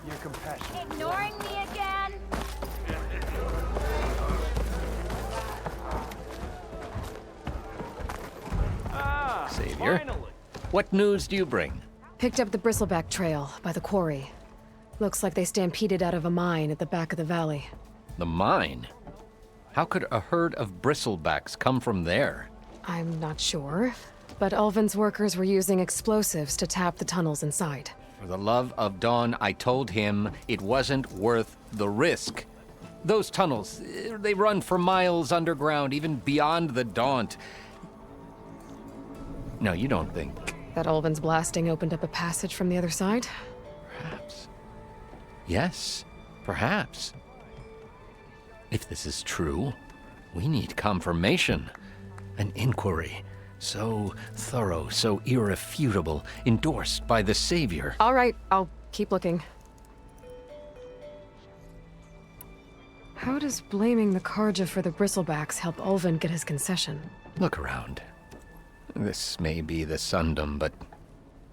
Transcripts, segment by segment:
Your compassion. Ignoring me again? Savior, Finally. what news do you bring? Picked up the Bristleback Trail by the quarry. Looks like they stampeded out of a mine at the back of the valley. The mine? How could a herd of bristlebacks come from there? I'm not sure, but Ulvin's workers were using explosives to tap the tunnels inside. For the love of Dawn, I told him it wasn't worth the risk. Those tunnels, they run for miles underground, even beyond the Daunt. No, you don't think. That Ulvin's blasting opened up a passage from the other side? Perhaps. Yes, perhaps. If this is true, we need confirmation. An inquiry. So thorough, so irrefutable, endorsed by the Savior. All right, I'll keep looking. How does blaming the Karja for the Bristlebacks help Ulvin get his concession? Look around. This may be the Sundom, but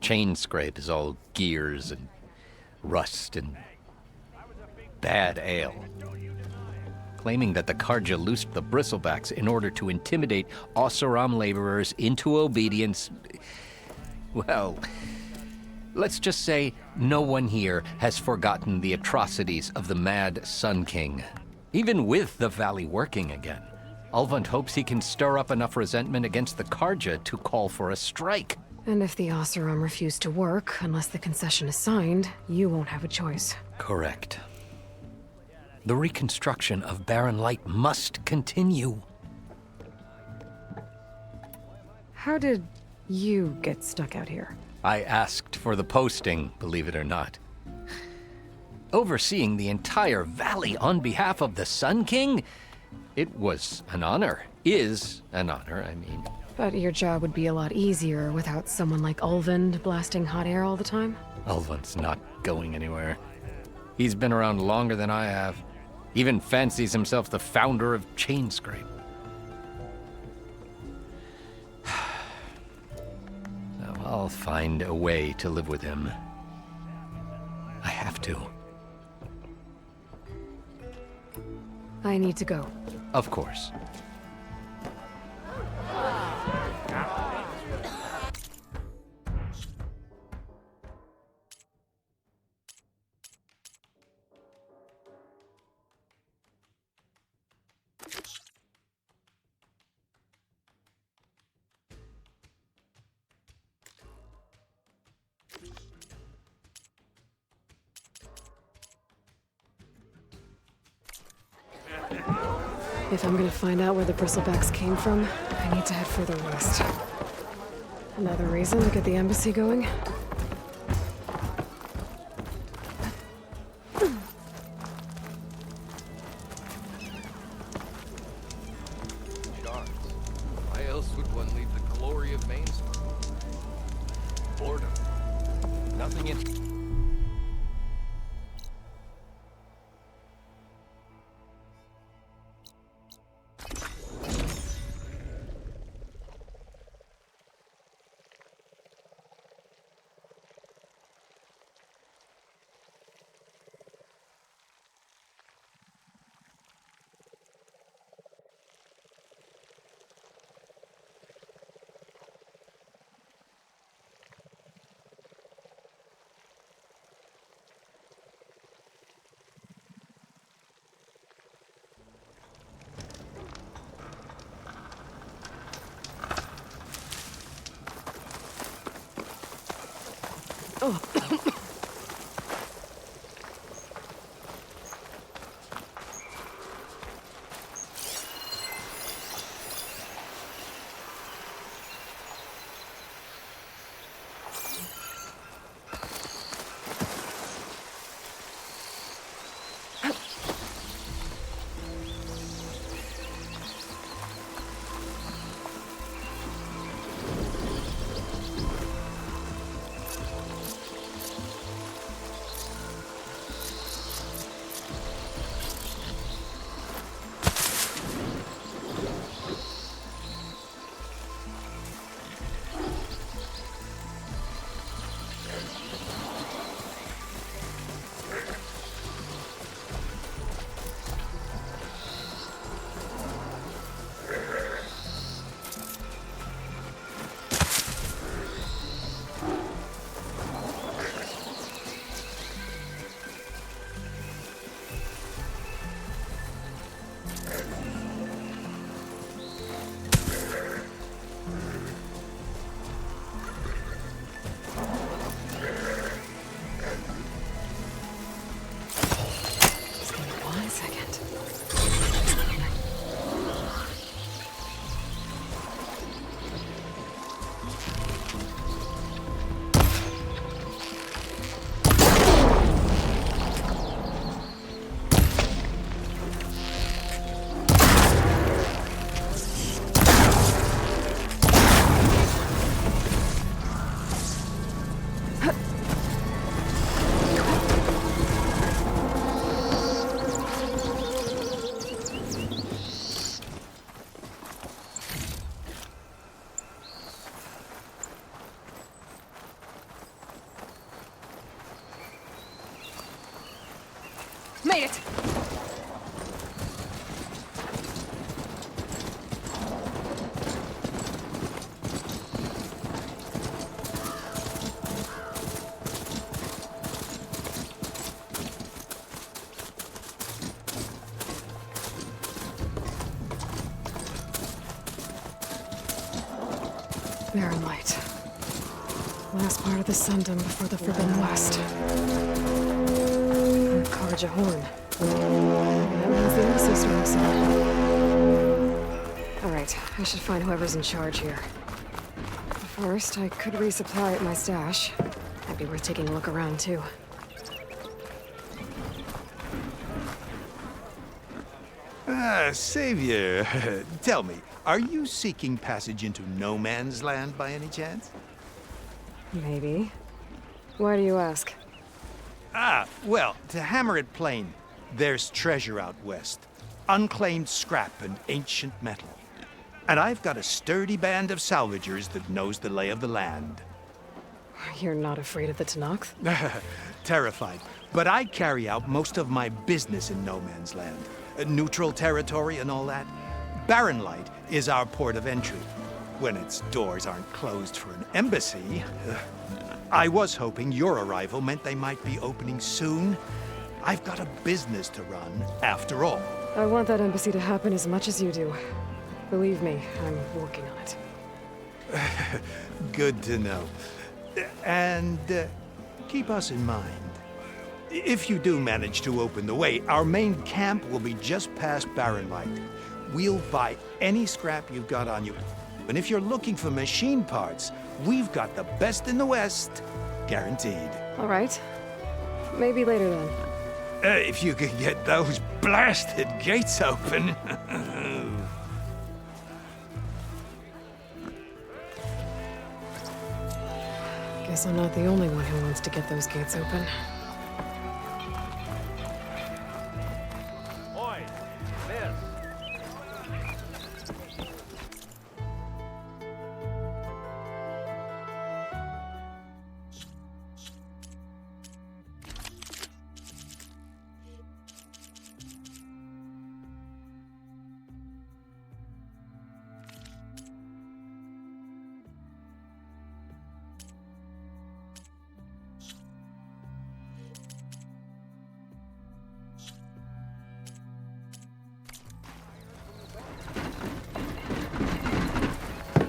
Chainscrape is all gears and rust and bad ale. Claiming that the Karja loosed the Bristlebacks in order to intimidate Oseram laborers into obedience. Well, let's just say no one here has forgotten the atrocities of the Mad Sun King. Even with the valley working again, Ulvund hopes he can stir up enough resentment against the Karja to call for a strike. And if the Oseram refuse to work, unless the concession is signed, you won't have a choice. Correct. The reconstruction of Barren Light must continue. How did you get stuck out here? I asked for the posting, believe it or not. Overseeing the entire valley on behalf of the Sun King? It was an honor. Is an honor, I mean. But your job would be a lot easier without someone like Ulvund blasting hot air all the time? Ulvund's not going anywhere. He's been around longer than I have. Even fancies himself the founder of Chainscrape. Now, I'll find a way to live with him. I have to. I need to go. Of course. If I'm gonna find out where the Bristlebacks came from, I need to head further west. Another reason to get the embassy going? Shards. Why else would one leave the glory of Mainstar? Boredom. Nothing in... made it! Barren Light. Last part of the Sundom before the Forbidden West. Karja Horn. That means the embassy storm soon. Alright, I should find whoever's in charge here. First, I could resupply at my stash. Might be worth taking a look around, too. Savior, tell me, are you seeking passage into no man's land by any chance? Maybe. Why do you ask? Well, to hammer it plain, there's treasure out west. Unclaimed scrap and ancient metal. And I've got a sturdy band of salvagers that knows the lay of the land. You're not afraid of the Tenakth? Terrified. But I carry out most of my business in no man's land. Neutral territory and all that. Barren Light is our port of entry. When its doors aren't closed for an embassy. I was hoping your arrival meant they might be opening soon. I've got a business to run, after all. I want that embassy to happen as much as you do. Believe me, I'm working on it. Good to know. And keep us in mind. If you do manage to open the way, our main camp will be just past Barren Light. We'll buy any scrap you've got on you. And if you're looking for machine parts, we've got the best in the West, guaranteed. All right. Maybe later then. If you could get those blasted gates open. Guess I'm not the only one who wants to get those gates open. Oi, miss.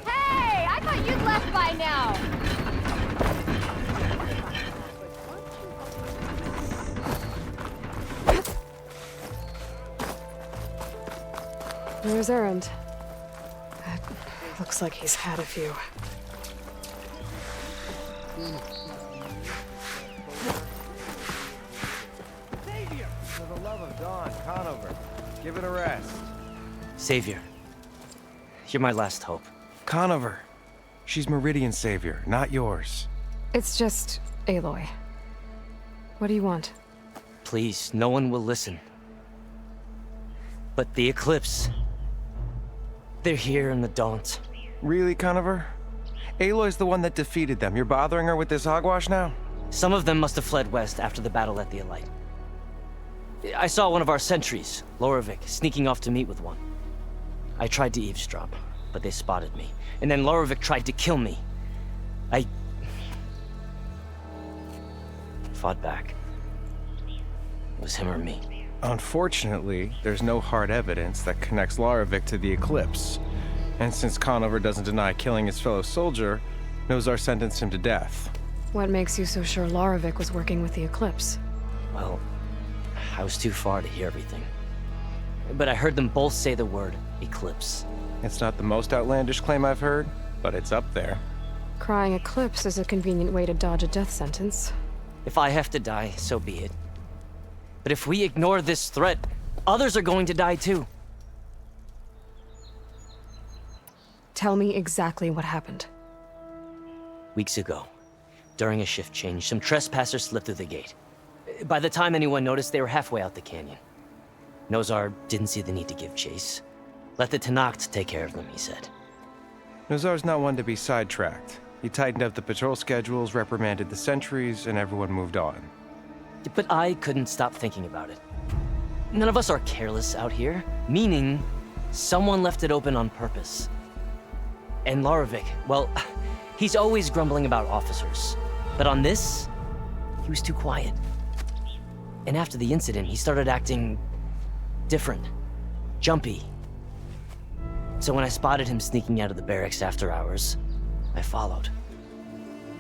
Hey, I thought you'd left by now. Where's Erend? Looks like he's had a few. For the love of Dawn, Conover, give it a rest. Savior, you're my last hope. Conover. She's Meridian's savior, not yours. It's just Aloy. What do you want? Please, no one will listen. But the Eclipse... they're here in the Daunt. Really, Conover? Aloy's the one that defeated them. You're bothering her with this hogwash now? Some of them must have fled west after the battle at the Elite. I saw one of our sentries, Loravik, sneaking off to meet with one. I tried to eavesdrop, but they spotted me. And then Loravik tried to kill me. I... fought back. It was him or me. Unfortunately, there's no hard evidence that connects Loravik to the Eclipse. And since Conover doesn't deny killing his fellow soldier, Nozar sentenced him to death. What makes you so sure Loravik was working with the Eclipse? Well, I was too far to hear everything. But I heard them both say the word Eclipse. It's not the most outlandish claim I've heard, but it's up there. Crying Eclipse is a convenient way to dodge a death sentence. If I have to die, so be it. But if we ignore this threat, others are going to die too. Tell me exactly what happened. Weeks ago, during a shift change, some trespassers slipped through the gate. By the time anyone noticed, they were halfway out the canyon. Nozar didn't see the need to give chase. Let the Tenakth take care of them, he said. Nozar's not one to be sidetracked. He tightened up the patrol schedules, reprimanded the sentries, and everyone moved on. But I couldn't stop thinking about it. None of us are careless out here, meaning someone left it open on purpose. And Larovic, well, he's always grumbling about officers. But on this, he was too quiet. And after the incident, he started acting different, jumpy. So when I spotted him sneaking out of the barracks after hours, I followed.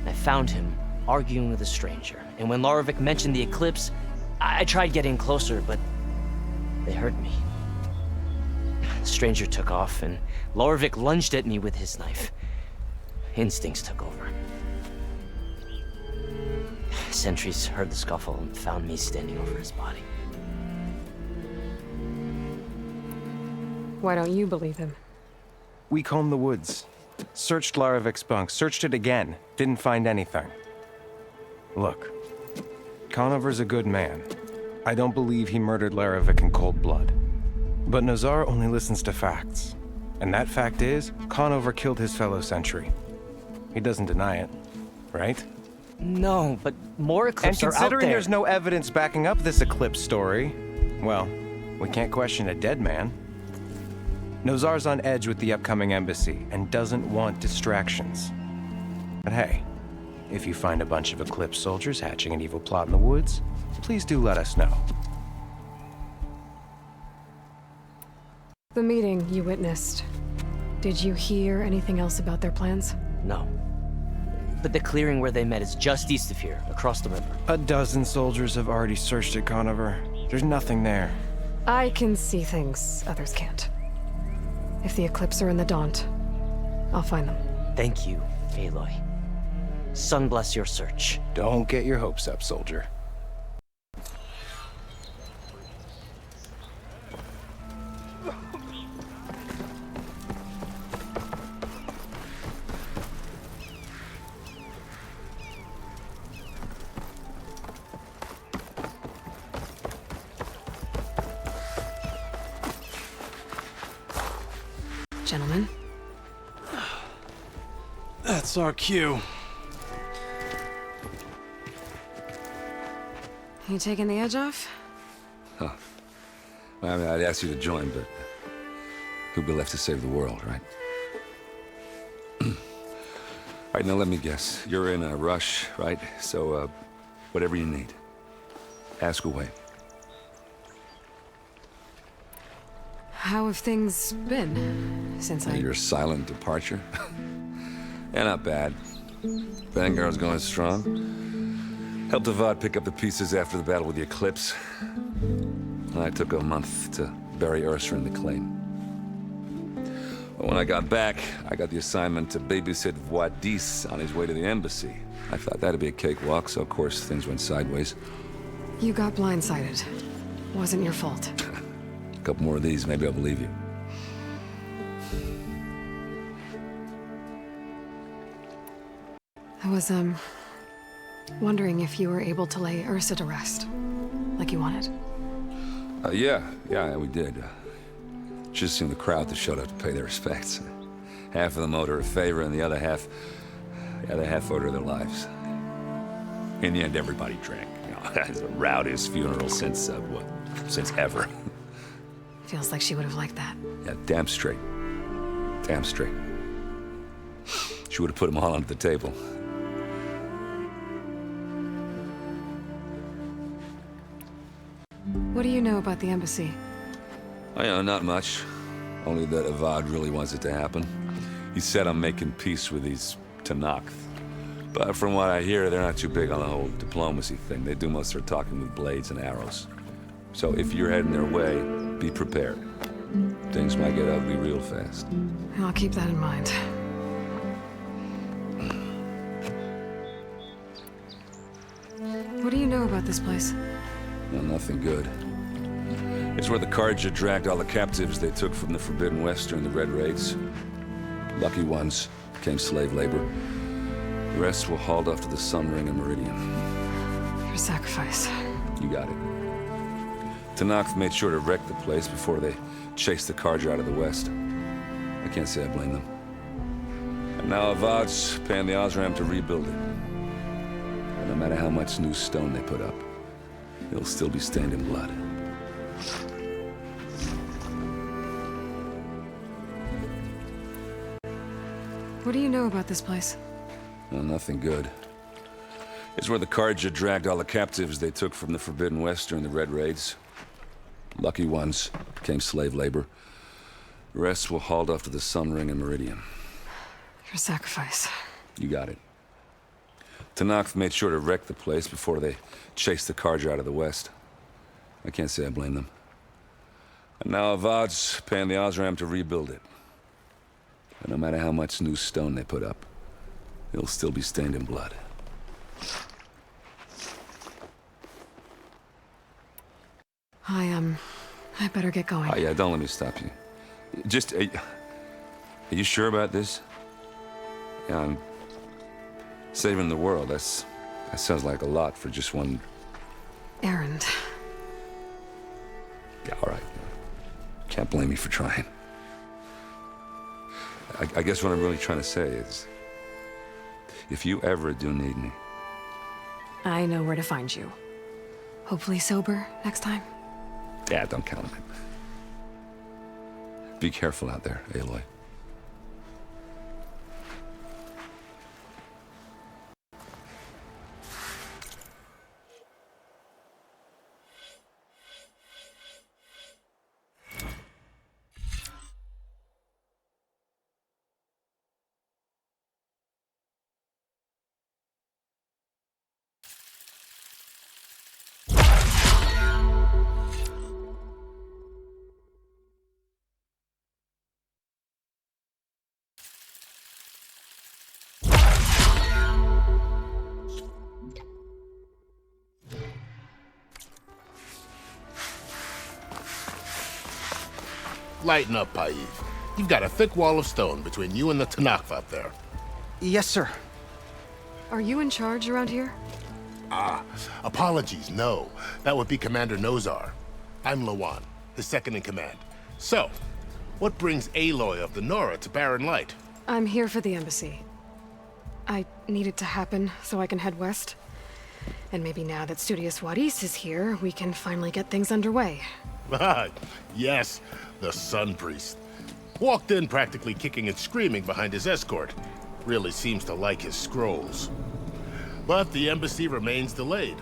I found him arguing with a stranger. And when Larovic mentioned the eclipse, I tried getting closer, but they heard me. The stranger took off, and Larovic lunged at me with his knife. Instincts took over. Sentries heard the scuffle and found me standing over his body. Why don't you believe him? We combed the woods, searched Larovic's bunk, searched it again, didn't find anything. Look, Conover's a good man. I don't believe he murdered Larovic in cold blood. But Nazar only listens to facts. And that fact is, Conover killed his fellow sentry. He doesn't deny it, right? No, but more And eclipses are out considering there. there's no evidence backing up this eclipse story, well, we can't question a dead man. Nozar's on edge with the upcoming embassy and doesn't want distractions. But hey, if you find a bunch of Eclipse soldiers hatching an evil plot in the woods, please do let us know. The meeting you witnessed. Did you hear anything else about their plans? No. But the clearing where they met is just east of here, across the river. A dozen soldiers have already searched it, Conover. There's nothing there. I can see things others can't. If the Eclipse are in the Daunt, I'll find them. Thank you, Aloy. Sun bless your search. Don't get your hopes up, soldier. Gentlemen, That's our cue. you taking the edge off? Well, I mean, I'd ask you to join, but who'd be left to save the world, right? All right, now let me guess. You're in a rush, right? So, whatever you need, ask away. How have things been since I... Your silent departure? Yeah, not bad. Vanguard's going strong. Helped Avad pick up the pieces after the battle with the Eclipse. I took a month to bury Ursa in the claim. But when I got back, I got the assignment to babysit Wadis on his way to the embassy. I thought that'd be a cakewalk, so of course things went sideways. You got blindsided. Wasn't your fault. A couple more of these, maybe I'll believe you. I was, wondering if you were able to lay Ursa to rest, like you wanted. Yeah, we did. Just seen the crowd that showed up to pay their respects. Half of them owed her a favor, and the other half owed her their lives. In the end, everybody drank. You know, it's the rowdiest funeral since ever. Feels like she would have liked that. Yeah, damn straight. Damn straight. She would have put them all under the table. What do you know about the embassy? Oh, yeah, not much. Only that Avad really wants it to happen. He said I'm making peace with these Tenakth. But from what I hear, they're not too big on the whole diplomacy thing. They do most of their talking with blades and arrows. So if you're heading their way, be prepared. Things might get ugly real fast. I'll keep that in mind. What do you know about this place? Well, nothing good. It's where the Carja dragged all the captives they took from the Forbidden West during the Red Raids. Lucky ones became slave labor. The rest were hauled off to the Sun Ring and Meridian. Your sacrifice. You got it. Tenakth made sure to wreck the place before they chased the Carja out of the West. I can't say I blame them. And now Avad's paying the Osram to rebuild it. And no matter how much new stone they put up, it'll still be stained in blood. What do you know about this place? Well, nothing good. It's where the Carja dragged all the captives they took from the Forbidden West during the Red Raids. Lucky ones became slave labor. The rest were hauled off to the Sun Ring and Meridian. Your sacrifice. You got it. Tenakth made sure to wreck the place before they chased the Carja out of the West. I can't say I blame them. And now Avad's paying the Osram to rebuild it. And no matter how much new stone they put up, it'll still be stained in blood. I better get going. Oh, yeah, don't let me stop you. Just, are you sure about this? Yeah, I'm saving the world. That sounds like a lot for just one... Errand. Yeah, all right. Can't blame me for trying. I guess what I'm really trying to say is, if you ever do need me... I know where to find you. Hopefully sober next time. Yeah, don't count on it. Be careful out there, Aloy. Lighten up, Paiv. You've got a thick wall of stone between you and the Tenakth up there. Yes, sir. Are you in charge around here? Apologies, no. That would be Commander Nozar. I'm Lawan, his second in command. So, what brings Aloy of the Nora to Barren Light? I'm here for the embassy. I need it to happen so I can head west. And maybe now that Studious Wadis is here, we can finally get things underway. Yes, the Sun Priest. Walked in practically kicking and screaming behind his escort. Really seems to like his scrolls. But the embassy remains delayed.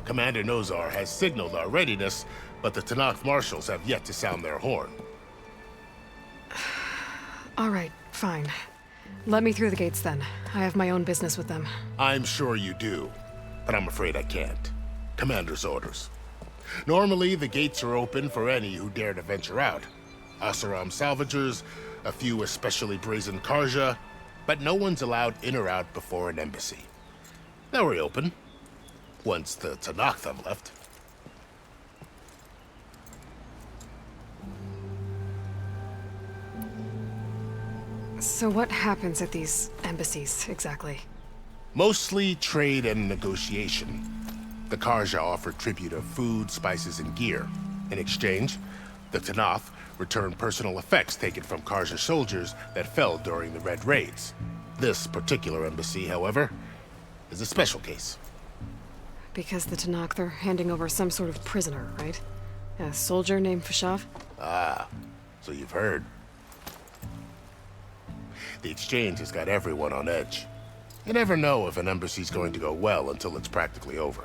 Commander Nozar has signaled our readiness, but the Tenakth marshals have yet to sound their horn. All right, fine. Let me through the gates then. I have my own business with them. I'm sure you do, but I'm afraid I can't. Commander's orders. Normally, the gates are open for any who dare to venture out. Oseram salvagers, a few especially brazen Carja, but no one's allowed in or out before an embassy. They'll reopen, once the Tenakth have left. So what happens at these embassies, exactly? Mostly trade and negotiation. The Carja offer tribute of food, spices, and gear. In exchange, the Tenakth return personal effects taken from Carja soldiers that fell during the Red Raids. This particular embassy, however, is a special case. Because the Tenakth are handing over some sort of prisoner, right? A soldier named Fashav? Ah, so you've heard. The exchange has got everyone on edge. You never know if an embassy's going to go well until it's practically over.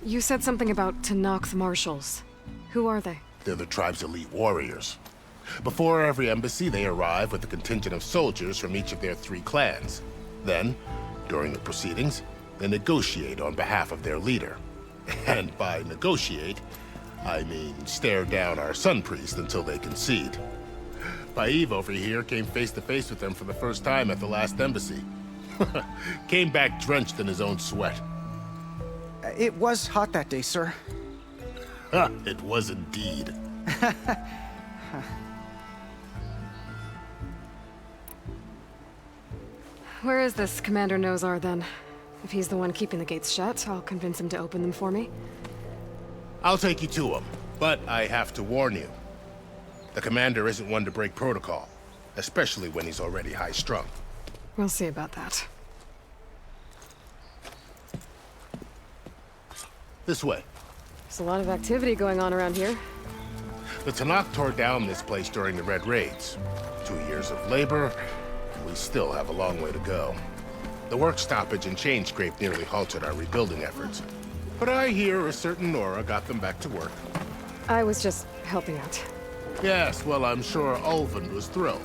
You said something about Tenakth marshals. Who are they? They're the tribe's elite warriors. Before every embassy, they arrive with a contingent of soldiers from each of their 3 clans. Then, during the proceedings, they negotiate on behalf of their leader. And by negotiate, I mean stare down our Sun Priest until they concede. Paiv over here came face to face with them for the first time at the last embassy. Came back drenched in his own sweat. It was hot that day, sir. It was indeed. Where is this Commander Nozar, then? If he's the one keeping the gates shut, I'll convince him to open them for me. I'll take you to him, but I have to warn you. The commander isn't one to break protocol, especially when he's already high-strung. We'll see about that. This way. There's a lot of activity going on around here. The Tanakh tore down this place during the Red Raids. 2 years of labor, and we still have a long way to go. The work stoppage and chain scrape nearly halted our rebuilding efforts. But I hear a certain Nora got them back to work. I was just helping out. Yes, well, I'm sure Ulvund was thrilled.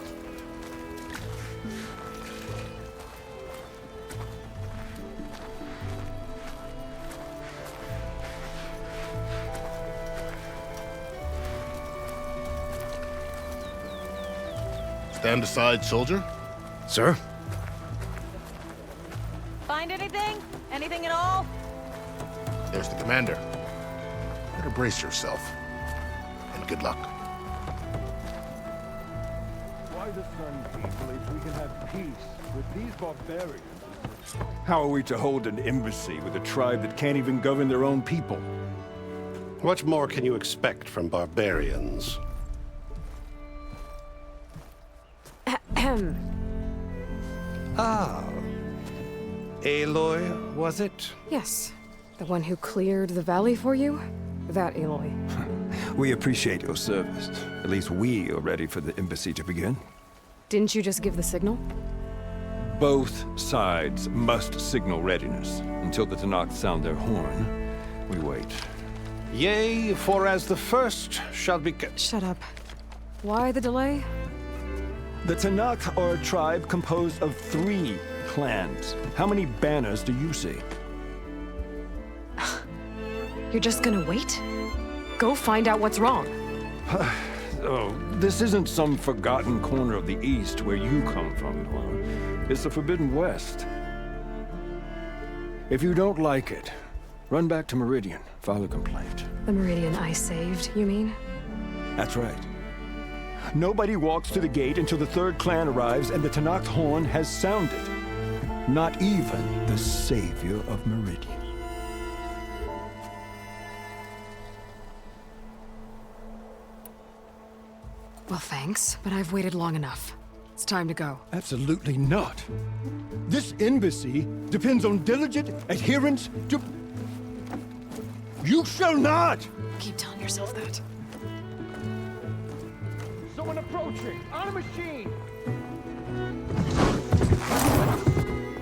Stand aside, soldier. Sir? Find anything? Anything at all? There's the commander. Better brace yourself. And good luck. Why the Sun People if we can have peace with these barbarians? How are we to hold an embassy with a tribe that can't even govern their own people? What more can you expect from barbarians? Ah. Aloy, was it? Yes. The one who cleared the valley for you? That Aloy. We appreciate your service. At least we are ready for the embassy to begin. Didn't you just give the signal? Both sides must signal readiness. Until the Tanakh sound their horn, we wait. Yea, for as the first shall be... Shut up. Why the delay? The Tanakh are a tribe composed of 3 clans. How many banners do you see? You're just gonna wait? Go find out what's wrong. Oh, this isn't some forgotten corner of the East where you come from, Nora. It's the Forbidden West. If you don't like it, run back to Meridian, file a complaint. The Meridian I saved, you mean? That's right. Nobody walks to the gate until the 3rd clan arrives and the Tanakh horn has sounded. Not even the savior of Meridian. Well, thanks, but I've waited long enough. It's time to go. Absolutely not. This embassy depends on diligent adherence to... You shall not! Keep telling yourself that. Someone approaching! On a machine!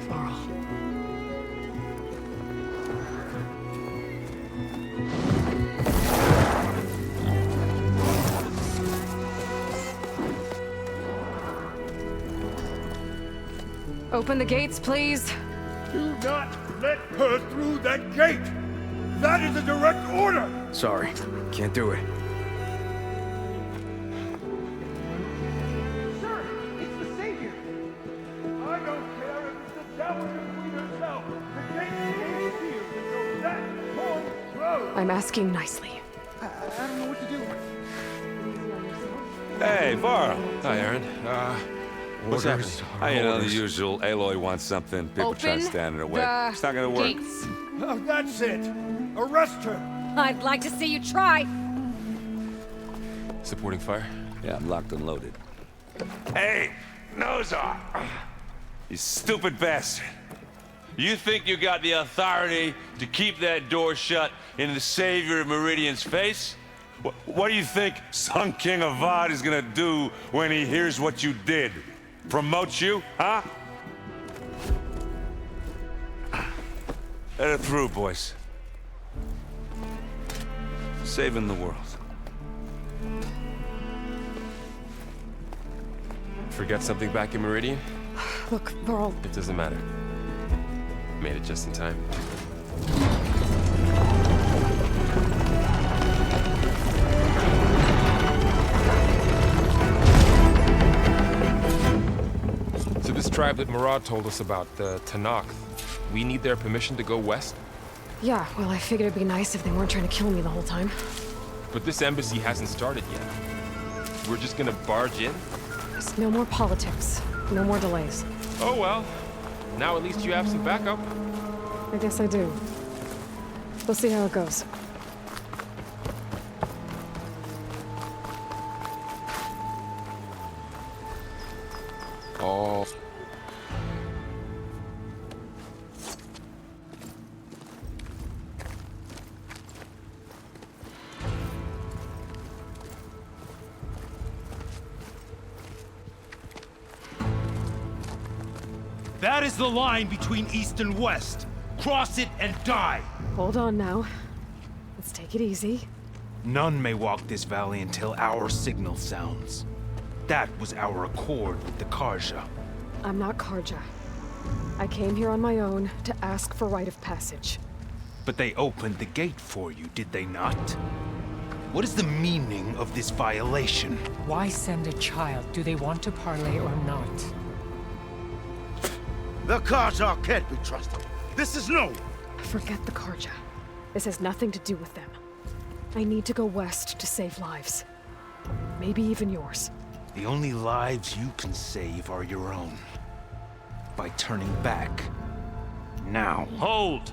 Varl. Open the gates, please. Do not let her through that gate! That is a direct order! Sorry, can't do it. Sir, it's the Savior! I don't care if it's the Dowager Queen herself! The gate is sealed until that horn blows! I'm asking nicely. I don't know what to do. Hey, Varl. Hi, Aaron. What's happening? You know, the usual. Aloy wants something. People try to stand in her way. It's not gonna work. Gates. Oh, that's it! Arrest her! I'd like to see you try. Supporting fire? Yeah, I'm locked and loaded. Hey, Nozar! You stupid bastard. You think you got the authority to keep that door shut in the savior of Meridian's face? What do you think Sun King Avad is gonna do when he hears what you did? Promote you, huh? Let her through, boys. Saving the world. Forget something back in Meridian? Look, Varl, It doesn't matter. Made it just in time. So this tribe that Murad told us about, the Tanakh, we need their permission to go west? yeah, well, I figured it'd be nice if they weren't trying to kill me the whole time. But this embassy hasn't started yet. We're just gonna barge in? Just no more politics. No more delays. Oh well. Now at least you have some backup. I guess I do. We'll see how it goes. Oh. That is the line between East and West. Cross it and die. Hold on now. Let's take it easy. None may walk this valley until our signal sounds. That was our accord with the Karja. I'm not Karja. I came here on my own to ask for rite of passage. But they opened the gate for you, did they not? What is the meaning of this violation? Why send a child? Do they want to parley or not? The Karja can't be trusted. This is no... Forget the Karja. This has nothing to do with them. I need to go west to save lives. Maybe even yours. The only lives you can save are your own. By turning back. Now. Hold!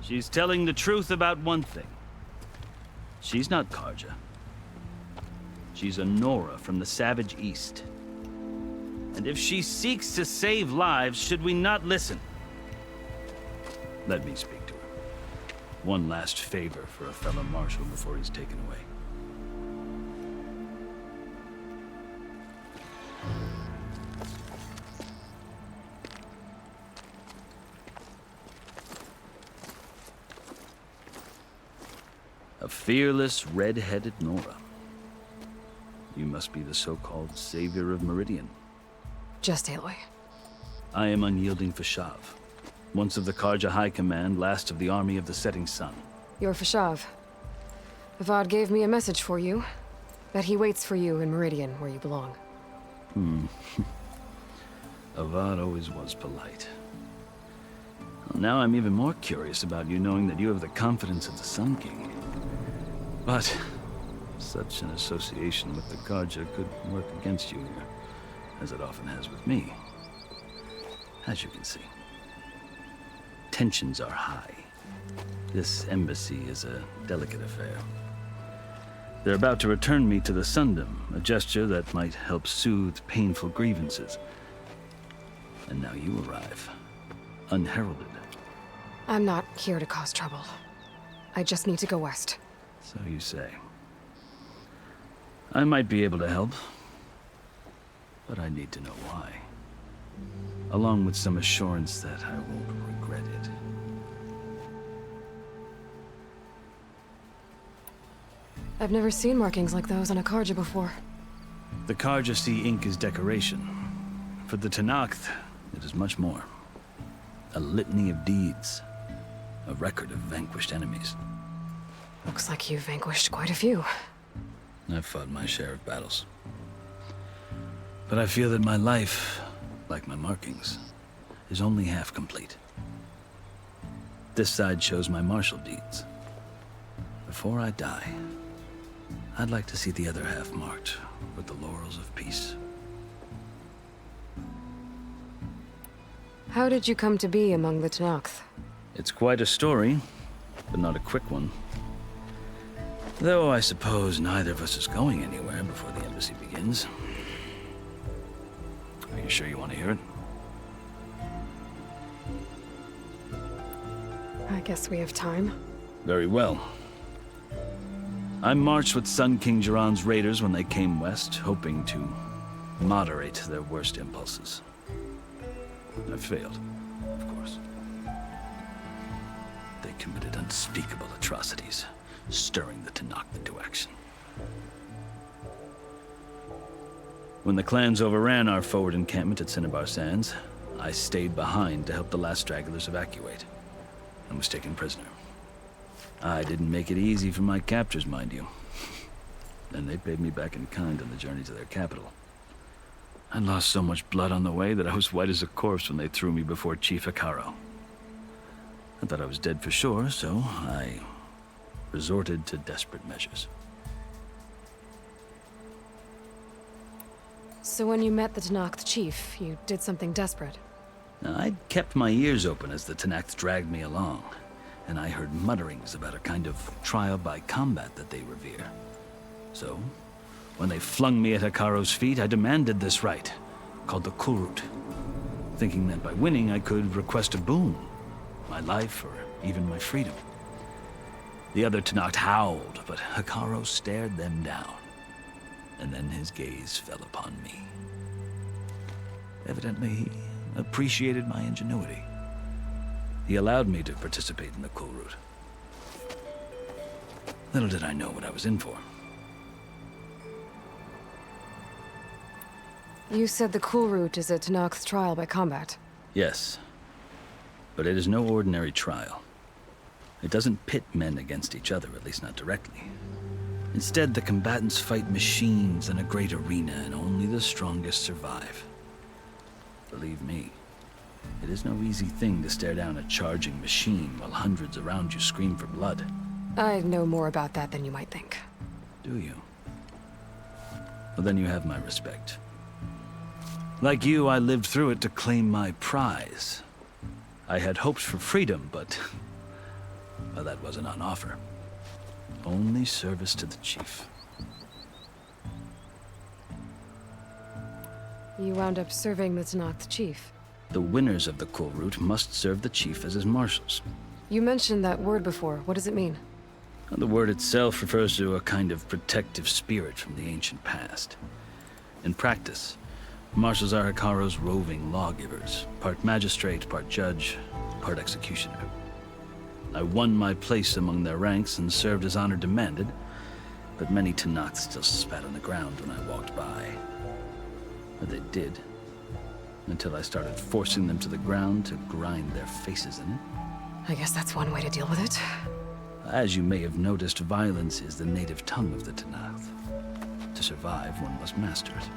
She's telling the truth about one thing. She's not Karja. She's a Nora from the Savage East. And if she seeks to save lives, should we not listen? Let me speak to her. One last favor for a fellow marshal before he's taken away. A fearless, red-headed Nora. You must be the so-called savior of Meridian. Just Aloy. I am Unyielding Fashav, once of the Karja High Command, last of the Army of the Setting Sun. You're Fashav. Avad gave me a message for you. That he waits for you in Meridian, where you belong. Avad always was polite. Well, now I'm even more curious about you knowing that you have the confidence of the Sun King. But such an association with the Karja could work against you here, as it often has with me. As you can see, tensions are high. This embassy is a delicate affair. They're about to return me to the Sundom, a gesture that might help soothe painful grievances. And now you arrive, unheralded. I'm not here to cause trouble. I just need to go west. So you say. I might be able to help, but I need to know why. Along with some assurance that I won't regret it. I've never seen markings like those on a Karja before. The Karja see ink as decoration. For the Tenakth, it is much more. A litany of deeds. A record of vanquished enemies. Looks like you've vanquished quite a few. I've fought my share of battles. But I feel that my life, like my markings, is only half complete. This side shows my martial deeds. Before I die, I'd like to see the other half marked with the laurels of peace. How did you come to be among the Tenakth? It's quite a story, but not a quick one. Though I suppose neither of us is going anywhere before the embassy begins. Are you sure you want to hear it? I guess we have time. Very well. I marched with Sun King Jiran's raiders when they came west, hoping to moderate their worst impulses. I failed, of course. They committed unspeakable atrocities, stirring the Tenakth into action. When the clans overran our forward encampment at Cinnabar Sands, I stayed behind to help the last stragglers evacuate, and was taken prisoner. I didn't make it easy for my captors, mind you. And they paid me back in kind on the journey to their capital. I lost so much blood on the way that I was white as a corpse when they threw me before Chief Hekarro. I thought I was dead for sure, so I resorted to desperate measures. So when you met the Tenakth chief, you did something desperate? Now, I'd kept my ears open as the Tenakth dragged me along, and I heard mutterings about a kind of trial by combat that they revere. So, when they flung me at Hekarro's feet, I demanded this right, called the Kulrut, thinking that by winning I could request a boon, my life or even my freedom. The other Tenakth howled, but Hekarro stared them down, and then his gaze fell upon me. Evidently, he appreciated my ingenuity. He allowed me to participate in the cool route. Little did I know what I was in for. You said the cool route is a Tenakth's trial by combat. Yes, but it is no ordinary trial. It doesn't pit men against each other, at least not directly. Instead, the combatants fight machines in a great arena, and only the strongest survive. Believe me, it is no easy thing to stare down a charging machine while hundreds around you scream for blood. I know more about that than you might think. Do you? Well, then you have my respect. Like you, I lived through it to claim my prize. I had hopes for freedom, but well, that wasn't on offer. Only service to the chief. You wound up serving the Tenakth chief. The winners of the cool route must serve the chief as his marshals. You mentioned that word before. What does it mean? The word itself refers to a kind of protective spirit from the ancient past. In practice, marshals are Hekarro's roving lawgivers, part magistrate, part judge, part executioner. I won my place among their ranks and served as honor demanded, but many Tenakths still spat on the ground when I walked by. Or they did, until I started forcing them to the ground to grind their faces in it. I guess that's one way to deal with it. As you may have noticed, violence is the native tongue of the Tenakth. To survive, one must master it.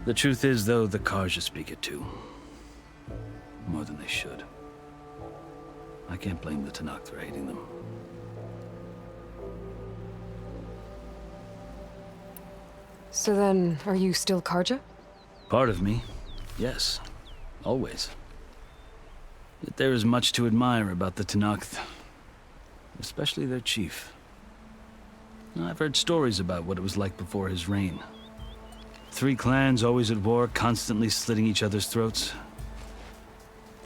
The truth is, though, the Carja speak it too. More than they should. I can't blame the Tenakth for hating them. So then, are you still Carja? Part of me, yes. Always. Yet there is much to admire about the Tenakth. Especially their chief. I've heard stories about what it was like before his reign. 3 clans always at war, constantly slitting each other's throats.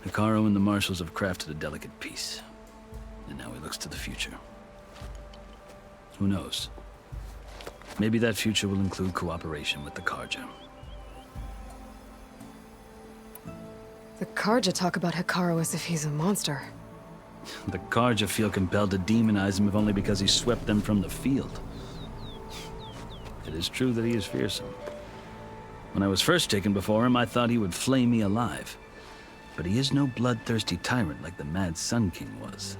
Hekarro and the marshals have crafted a delicate peace. And now he looks to the future. Who knows? Maybe that future will include cooperation with the Carja. The Carja talk about Hekarro as if he's a monster. The Carja feel compelled to demonize him if only because he swept them from the field. It is true that he is fearsome. When I was first taken before him, I thought he would flay me alive. But he is no bloodthirsty tyrant like the Mad Sun King was.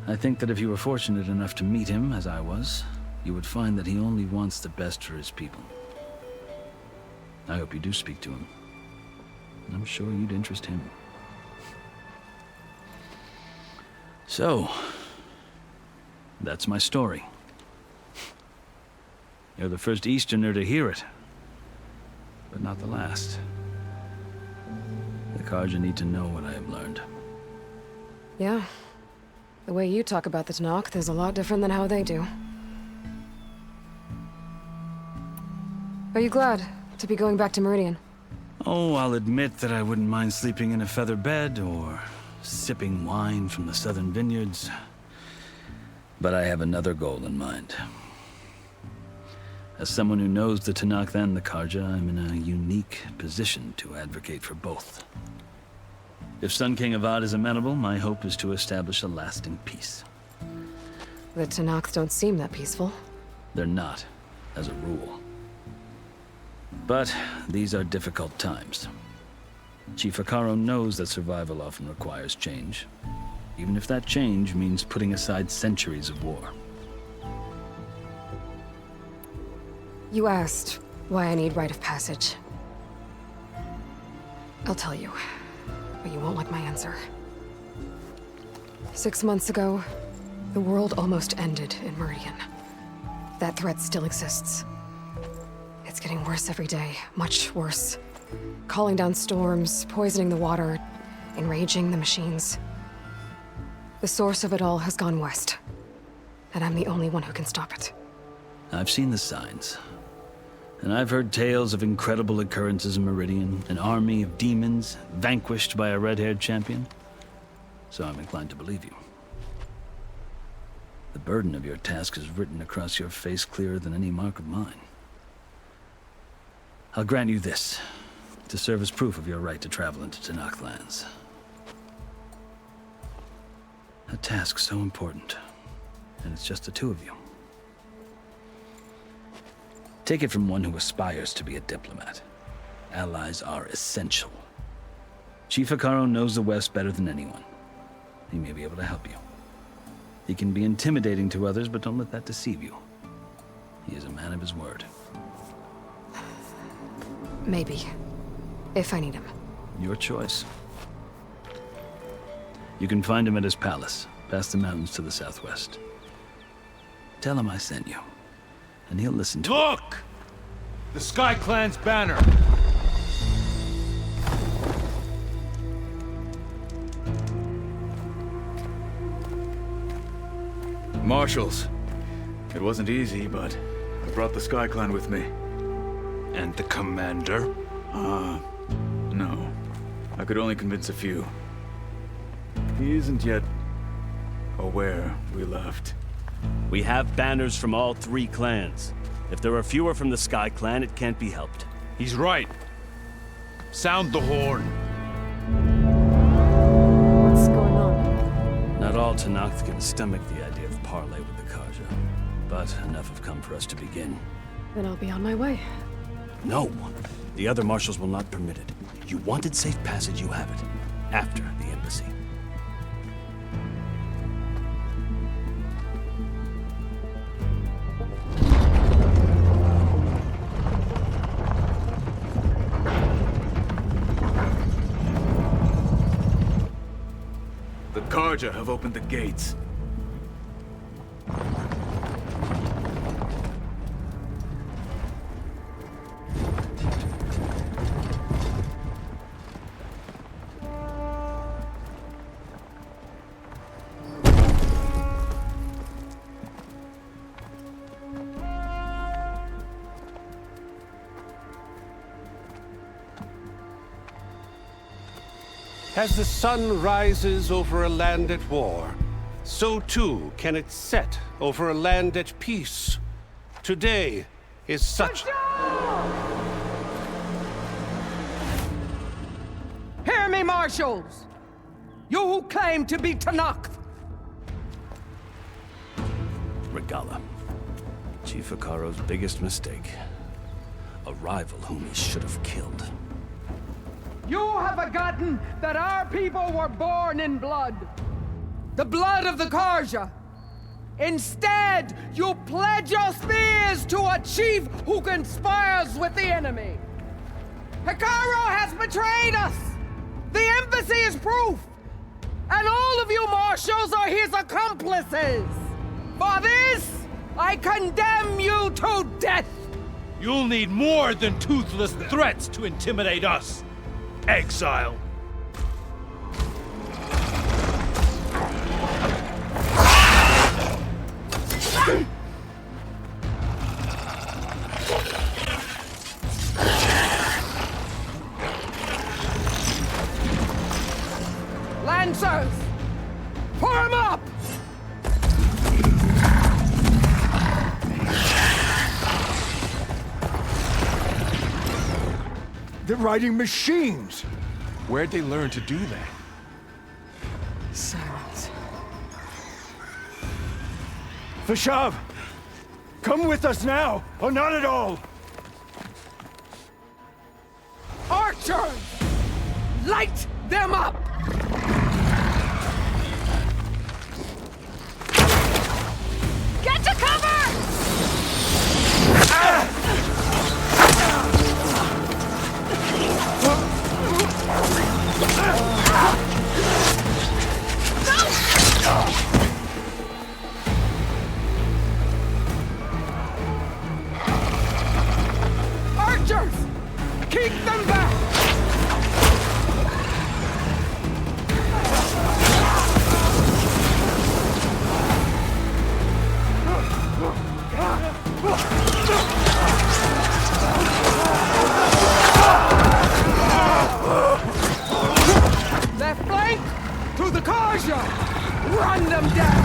I think that if you were fortunate enough to meet him, as I was, you would find that he only wants the best for his people. I hope you do speak to him. I'm sure you'd interest him. So, that's my story. You're the first Easterner to hear it, but not the last. The Carja need to know what I have learned. Yeah. The way you talk about the Tenakth is a lot different than how they do. Are you glad to be going back to Meridian? Oh, I'll admit that I wouldn't mind sleeping in a feather bed or sipping wine from the southern vineyards. But I have another goal in mind. As someone who knows the Tenakth and the Carja, I'm in a unique position to advocate for both. If Sun King Avad is amenable, my hope is to establish a lasting peace. The Tenakth don't seem that peaceful. They're not, as a rule. But these are difficult times. Chief Hekarro knows that survival often requires change, even if that change means putting aside centuries of war. You asked why I need rite of passage. I'll tell you, but you won't like my answer. 6 months ago, the world almost ended in Meridian. That threat still exists. It's getting worse every day, much worse. Calling down storms, poisoning the water, enraging the machines. The source of it all has gone west, and I'm the only one who can stop it. I've seen the signs. And I've heard tales of incredible occurrences in Meridian, an army of demons vanquished by a red-haired champion. So I'm inclined to believe you. The burden of your task is written across your face clearer than any mark of mine. I'll grant you this, to serve as proof of your right to travel into Tenakth lands. A task so important, and it's just the two of you. Take it from one who aspires to be a diplomat. Allies are essential. Chief Hekarro knows the West better than anyone. He may be able to help you. He can be intimidating to others, but don't let that deceive you. He is a man of his word. Maybe. If I need him. Your choice. You can find him at his palace, past the mountains to the southwest. Tell him I sent you, and he'll listen to Look! The Sky Clan's banner! Marshals. It wasn't easy, but I brought the Sky Clan with me. And the commander? No. I could only convince a few. He isn't yet aware we left. We have banners from all 3 clans. If there are fewer from the Sky Clan, it can't be helped. He's right. Sound the horn. What's going on? Not all Tenakth can stomach the idea of parley with the Carja, but enough have come for us to begin. Then I'll be on my way. No. The other marshals will not permit it. You wanted safe passage, you have it. After the embassy. The Carja have opened the gates. As the sun rises over a land at war, so too can it set over a land at peace. Today is such... Hear me, marshals! You who claim to be Tenakth! Regalla. Chief Hekarro's biggest mistake. A rival whom he should have killed. You have forgotten that our people were born in blood. The blood of the Carja. Instead, you pledge your spears to a chief who conspires with the enemy. Hekarro has betrayed us! The embassy is proof! And all of you marshals are his accomplices! For this, I condemn you to death! You'll need more than toothless threats to intimidate us. Exile. Lancers! Form up! They're riding machines! Where'd they learn to do that? Silence. Vashav! Come with us now, or not at all! Archers! Light them up! Get to cover! Archers! Keep them back! Left flank to the Carja! Run them down!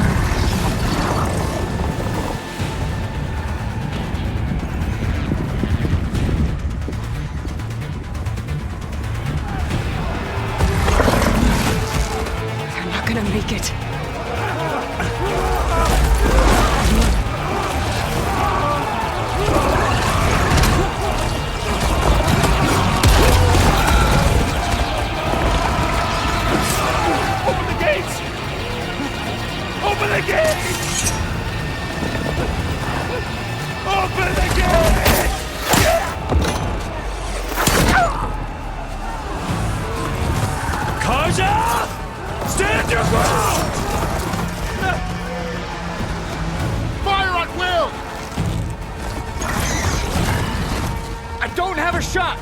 have her shot!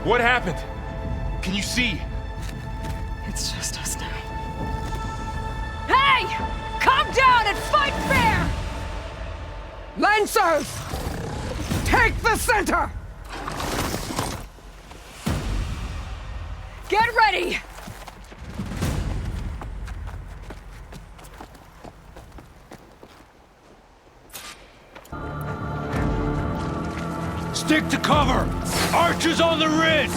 What happened? Can you see? It's just us now. Hey! Come down and fight fair! Lancers! Take the center! Get ready! Stick to cover! Archers on the ridge!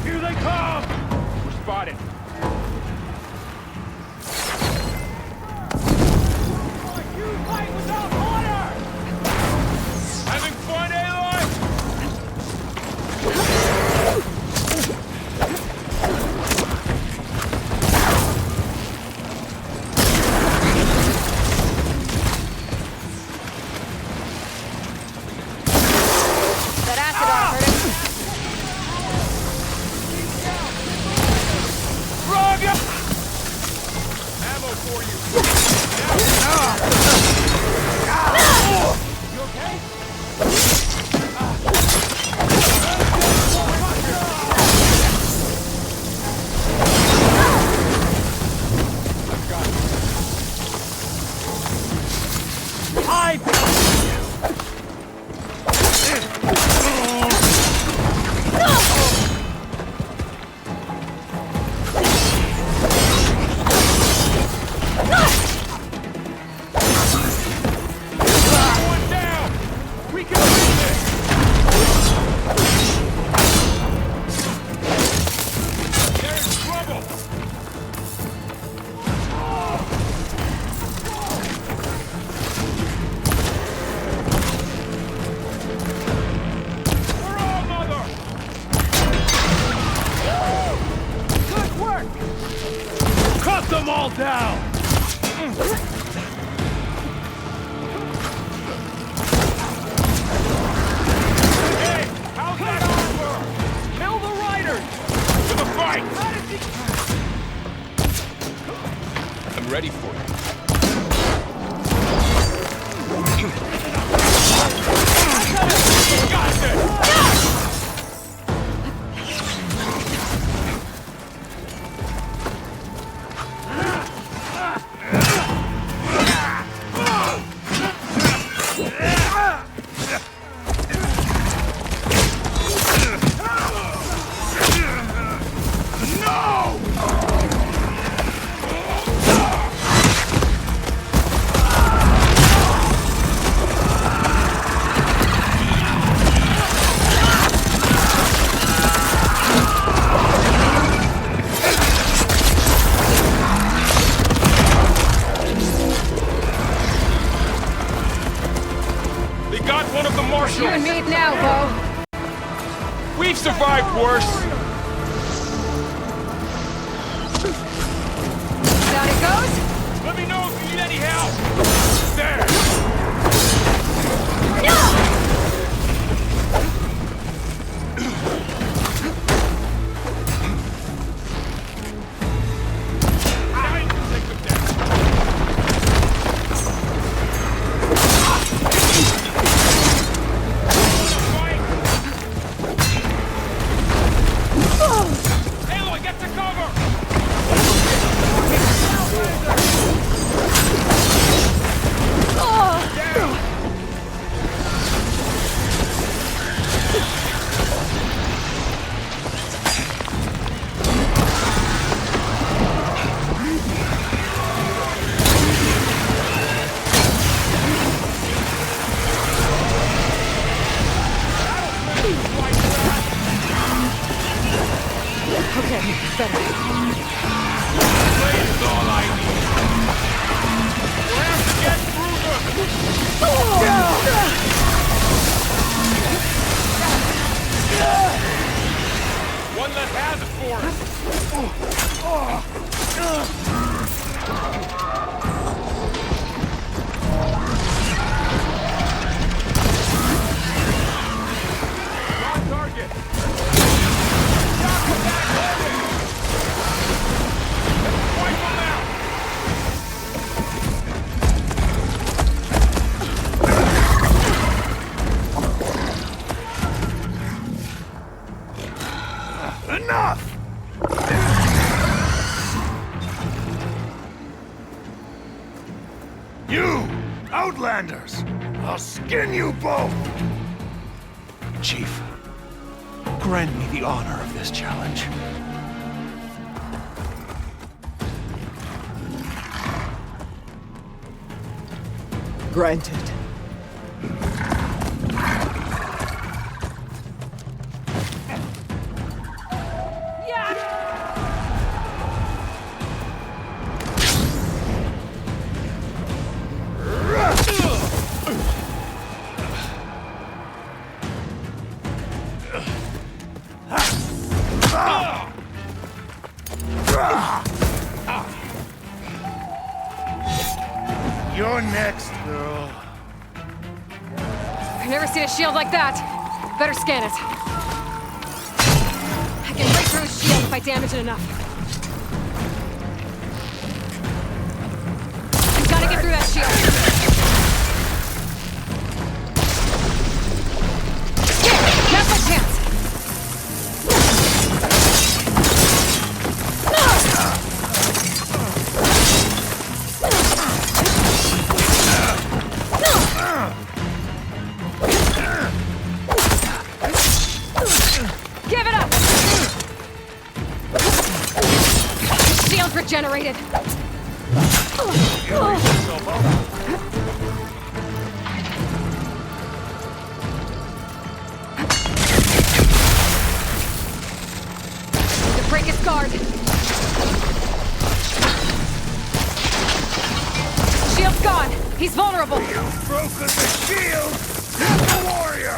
Here they come! We're spotted. You fight without order! Having fun, Aloy? That acid ought to hurt him. Roger! Ammo for you. You okay? Cut them all down! Hey, how's that armor? Kill the riders! To the fight! I'm ready for it. Got this! One of the marshals! You and me now, Bo. We've survived worse! Down it goes? Let me know if you need any help! There! Better. Blade is all I need. We'll have to get through one that has it for us. On target. Wipe them out. Enough! You, Outlanders! I'll skin you both! Chief, grant me the honor of this challenge. Granted. You're next, girl. I've never seen a shield like that. Better scan it. I can break through his shield if I damage it enough. I've got to get through that shield. Here, now's my chance. Give it up! Shield's regenerated. To break his guard. Shield's gone. He's vulnerable. You've broken the shield of the warrior!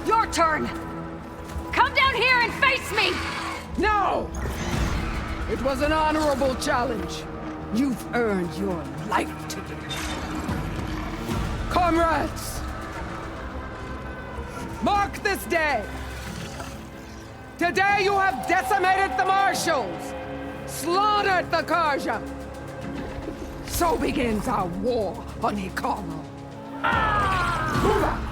Your turn! Come down here and face me! No! It was an honorable challenge. You've earned your life today. Comrades! Mark this day! Today you have decimated the Marshals! Slaughtered the Karja! So begins our war on Hikaru. Move out!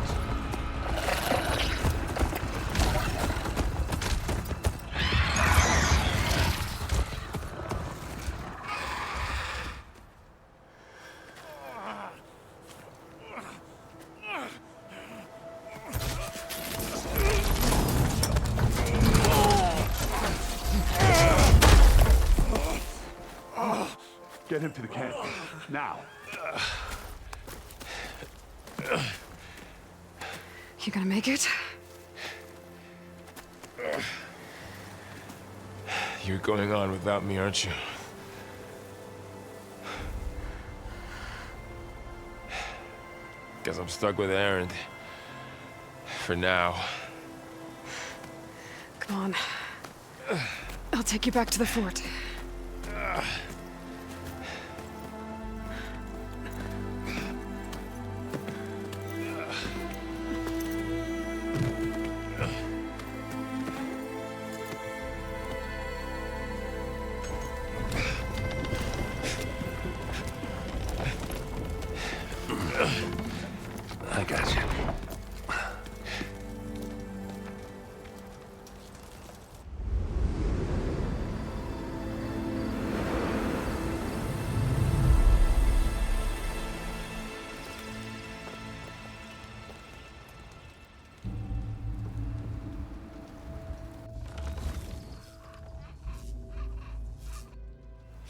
Get him to the camp. Now. You gonna make it? You're going on without me, aren't you? Guess I'm stuck with Erend. For now. Come on. I'll take you back to the fort. I got you.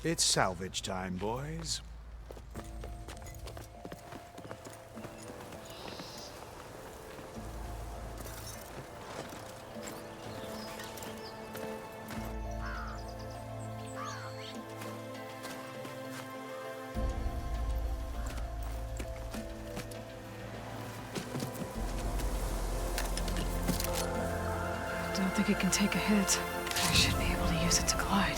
It's salvage time, boys. Don't think it can take a hit. I should be able to use it to glide.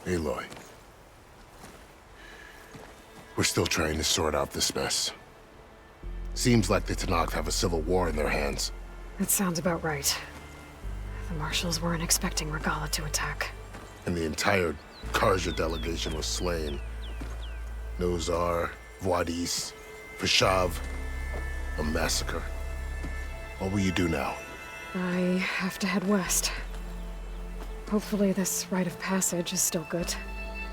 Aloy. We're still trying to sort out this mess. Seems like the Tenakth have a civil war in their hands. That sounds about right. The Marshals weren't expecting Regalla to attack. And the entire Carja delegation was slain. Nozar, Vuadis, Fashav. A massacre. What will you do now? I have to head west. Hopefully this rite of passage is still good.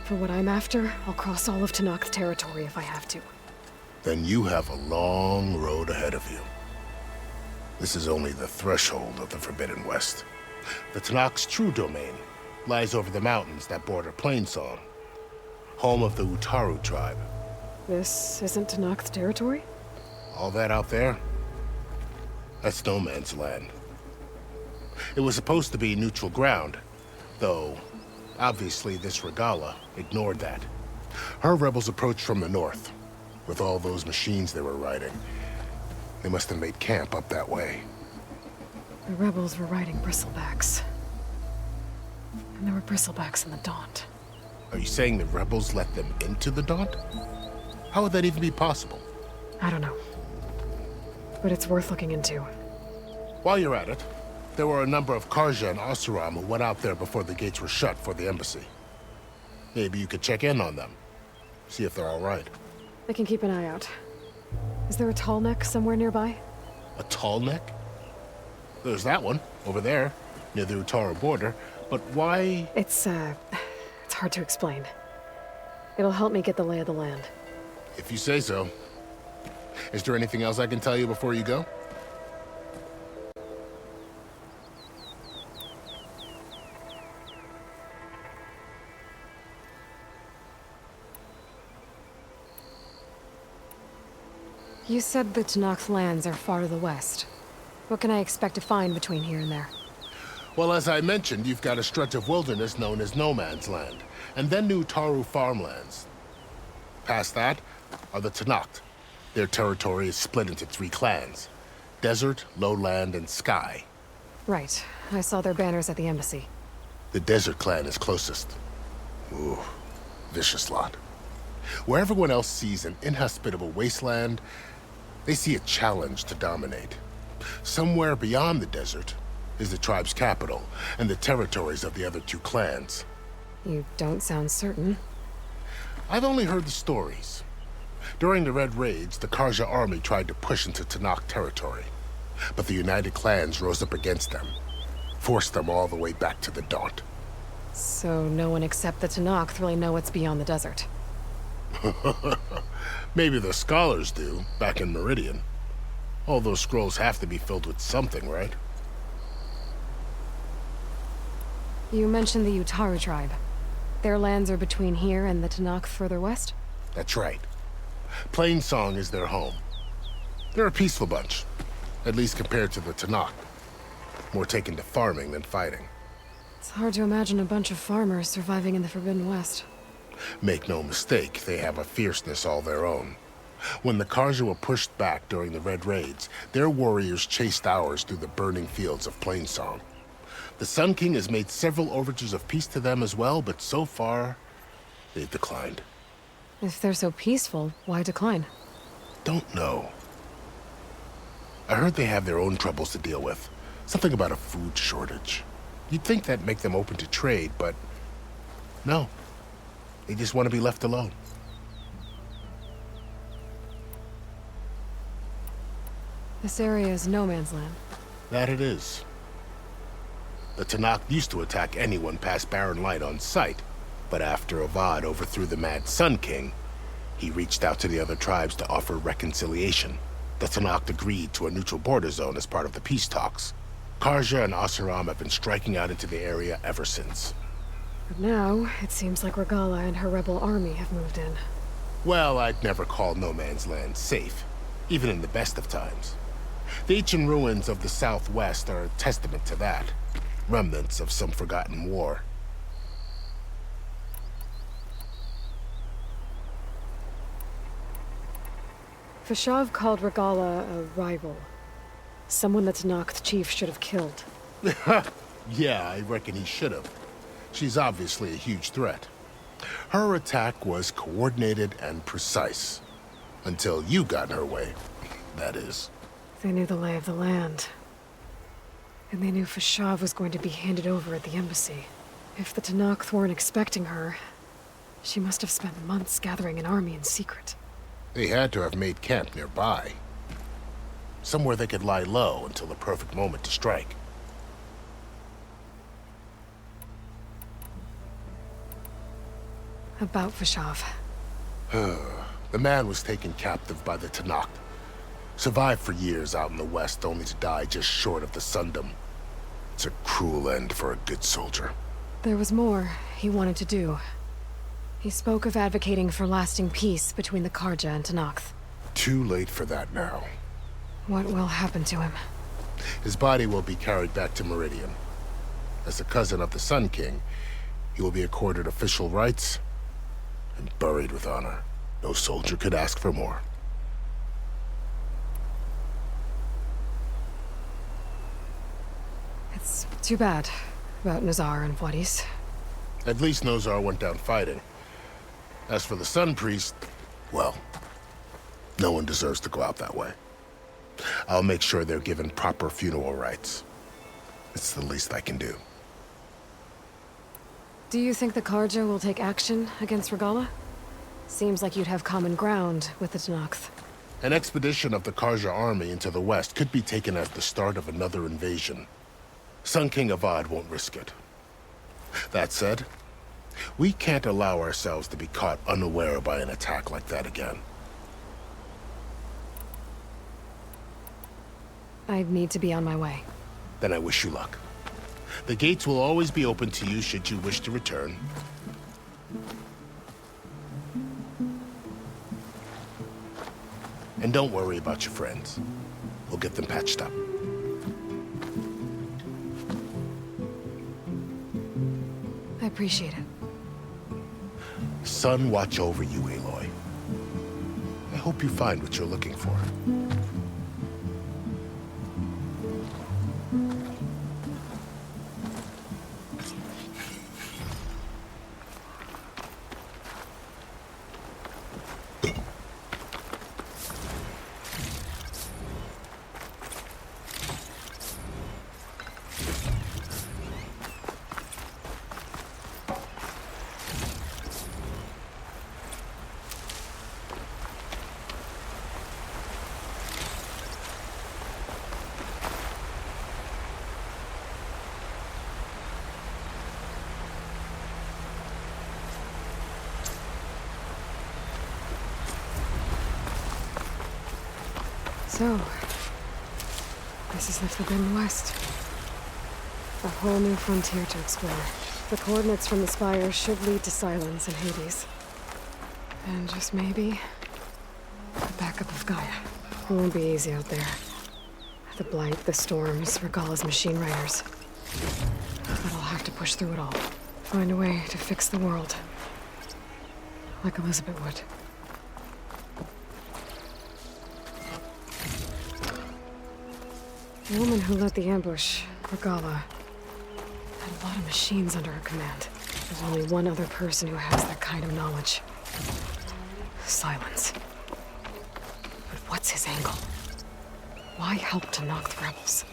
For what I'm after, I'll cross all of Tenakth territory if I have to. Then you have a long road ahead of you. This is only the threshold of the Forbidden West. The Tenakth's true domain lies over the mountains that border Plainsong, home of the Utaru tribe. This isn't Tenakth territory? All that out there? That's no man's land. It was supposed to be neutral ground, though obviously this Regalla ignored that. Her rebels approached from the north. With all those machines they were riding, they must have made camp up that way. The rebels were riding bristlebacks. And there were bristlebacks in the Daunt. Are you saying the rebels let them into the Daunt? How would that even be possible? I don't know. But it's worth looking into. While you're at it, there were a number of Carja and Oseram who went out there before the gates were shut for the embassy. Maybe you could check in on them. See if they're all right. I can keep an eye out. Is there a tall neck somewhere nearby? A tall neck? There's that one, over there, near the Utaru border. But why? It's hard to explain. It'll help me get the lay of the land. If you say so. Is there anything else I can tell you before you go? You said the Tenakth lands are far to the west. What can I expect to find between here and there? Well, as I mentioned, you've got a stretch of wilderness known as No Man's Land, and then new Utaru farmlands. Past that are the Tenakth. Their territory is split into 3 clans: Desert, Lowland, and Sky. Right. I saw their banners at the embassy. The Desert clan is closest. Ooh, vicious lot. Where everyone else sees an inhospitable wasteland, they see a challenge to dominate. Somewhere beyond the desert is the tribe's capital and the territories of the other 2 clans. You don't sound certain. I've only heard the stories. During the Red Raids, the Carja army tried to push into Tenakth territory, but the United Clans rose up against them, forced them all the way back to the Daunt. So no one except the Tenakth really know what's beyond the desert. Maybe the scholars do, back in Meridian. All those scrolls have to be filled with something, right? You mentioned the Utaru tribe. Their lands are between here and the Tenakth further west? That's right. Plainsong is their home. They're a peaceful bunch, at least compared to the Tenakth. More taken to farming than fighting. It's hard to imagine a bunch of farmers surviving in the Forbidden West. Make no mistake, they have a fierceness all their own. When the Carja were pushed back during the Red Raids, their warriors chased ours through the burning fields of Plainsong. The Sun King has made several overtures of peace to them as well, but so far, they've declined. If they're so peaceful, why decline? Don't know. I heard they have their own troubles to deal with. Something about a food shortage. You'd think that'd make them open to trade, but no. They just want to be left alone. This area is no man's land. That it is. The Tenakth used to attack anyone past Barren Light on sight, but after Avad overthrew the Mad Sun King, he reached out to the other tribes to offer reconciliation. The Tenakth agreed to a neutral border zone as part of the peace talks. Karja and Oseram have been striking out into the area ever since. But now, it seems like Regala and her rebel army have moved in. Well, I'd never call No Man's Land safe, even in the best of times. The ancient ruins of the Southwest are a testament to that. Remnants of some forgotten war. Fashav called Regala a rival. Someone that Tenakth chief should have killed. Yeah, I reckon he should have. She's obviously a huge threat. Her attack was coordinated and precise. Until you got in her way, that is. They knew the lay of the land. And they knew Fashav was going to be handed over at the embassy. If the Tenakth weren't expecting her, she must have spent months gathering an army in secret. They had to have made camp nearby. Somewhere they could lie low until the perfect moment to strike. About Fashav. The man was taken captive by the Tenakth. Survived for years out in the west, only to die just short of the Sundom. It's a cruel end for a good soldier. There was more he wanted to do. He spoke of advocating for lasting peace between the Karja and Tenakth. Too late for that now. What will happen to him? His body will be carried back to Meridian. As a cousin of the Sun King, he will be accorded official rights and buried with honor. No soldier could ask for more. It's too bad about Nazar and Wadis. At least Nozar went down fighting. As for the Sun Priest, well, no one deserves to go out that way. I'll make sure they're given proper funeral rites. It's the least I can do. Do you think the Karja will take action against Regala? Seems like you'd have common ground with the Tenakth. An expedition of the Karja army into the west could be taken as the start of another invasion. Sun King Avad won't risk it. That said, we can't allow ourselves to be caught unaware by an attack like that again. I need to be on my way. Then I wish you luck. The gates will always be open to you should you wish to return. And don't worry about your friends. We'll get them patched up. I appreciate it. Sun watch over you, Aloy. I hope you find what you're looking for. So, this is the Forbidden West. A whole new frontier to explore. The coordinates from the spire should lead to Silence and Hades. And just maybe, the backup of Gaia. It won't be easy out there. The Blight, the Storms, Regala's machine riders. But I'll have to push through it all. Find a way to fix the world. Like Elizabeth would. The woman who led the ambush, Regala, had a lot of machines under her command. There's only one other person who has that kind of knowledge. Silence. But what's his angle? Why help to knock the rebels?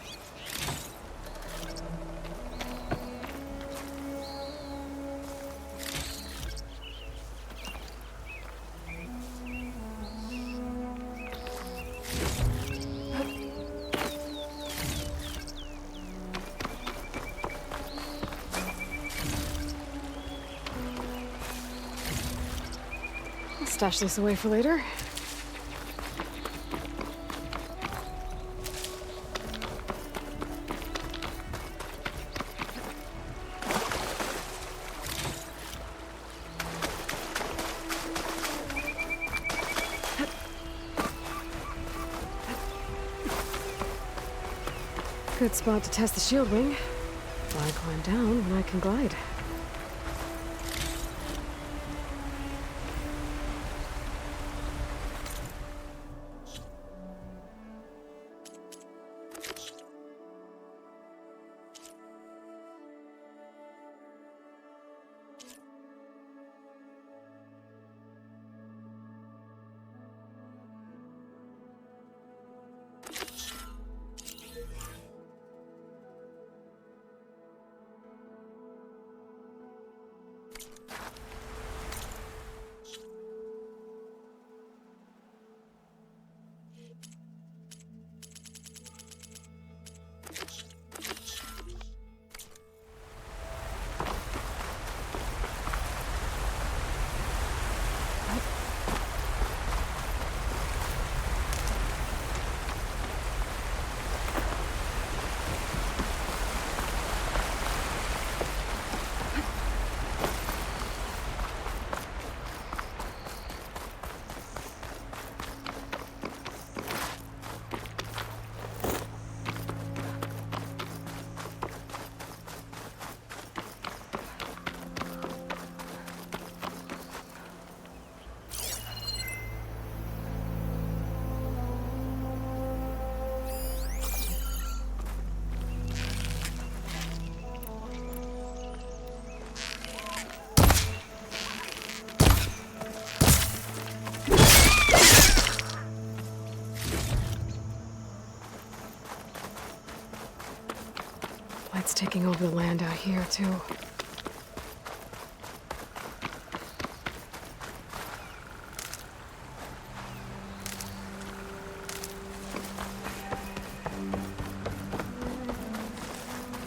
Stash this away for later. Good spot to test the shield wing. Why climb down when I can glide? It's taking over the land out here, too.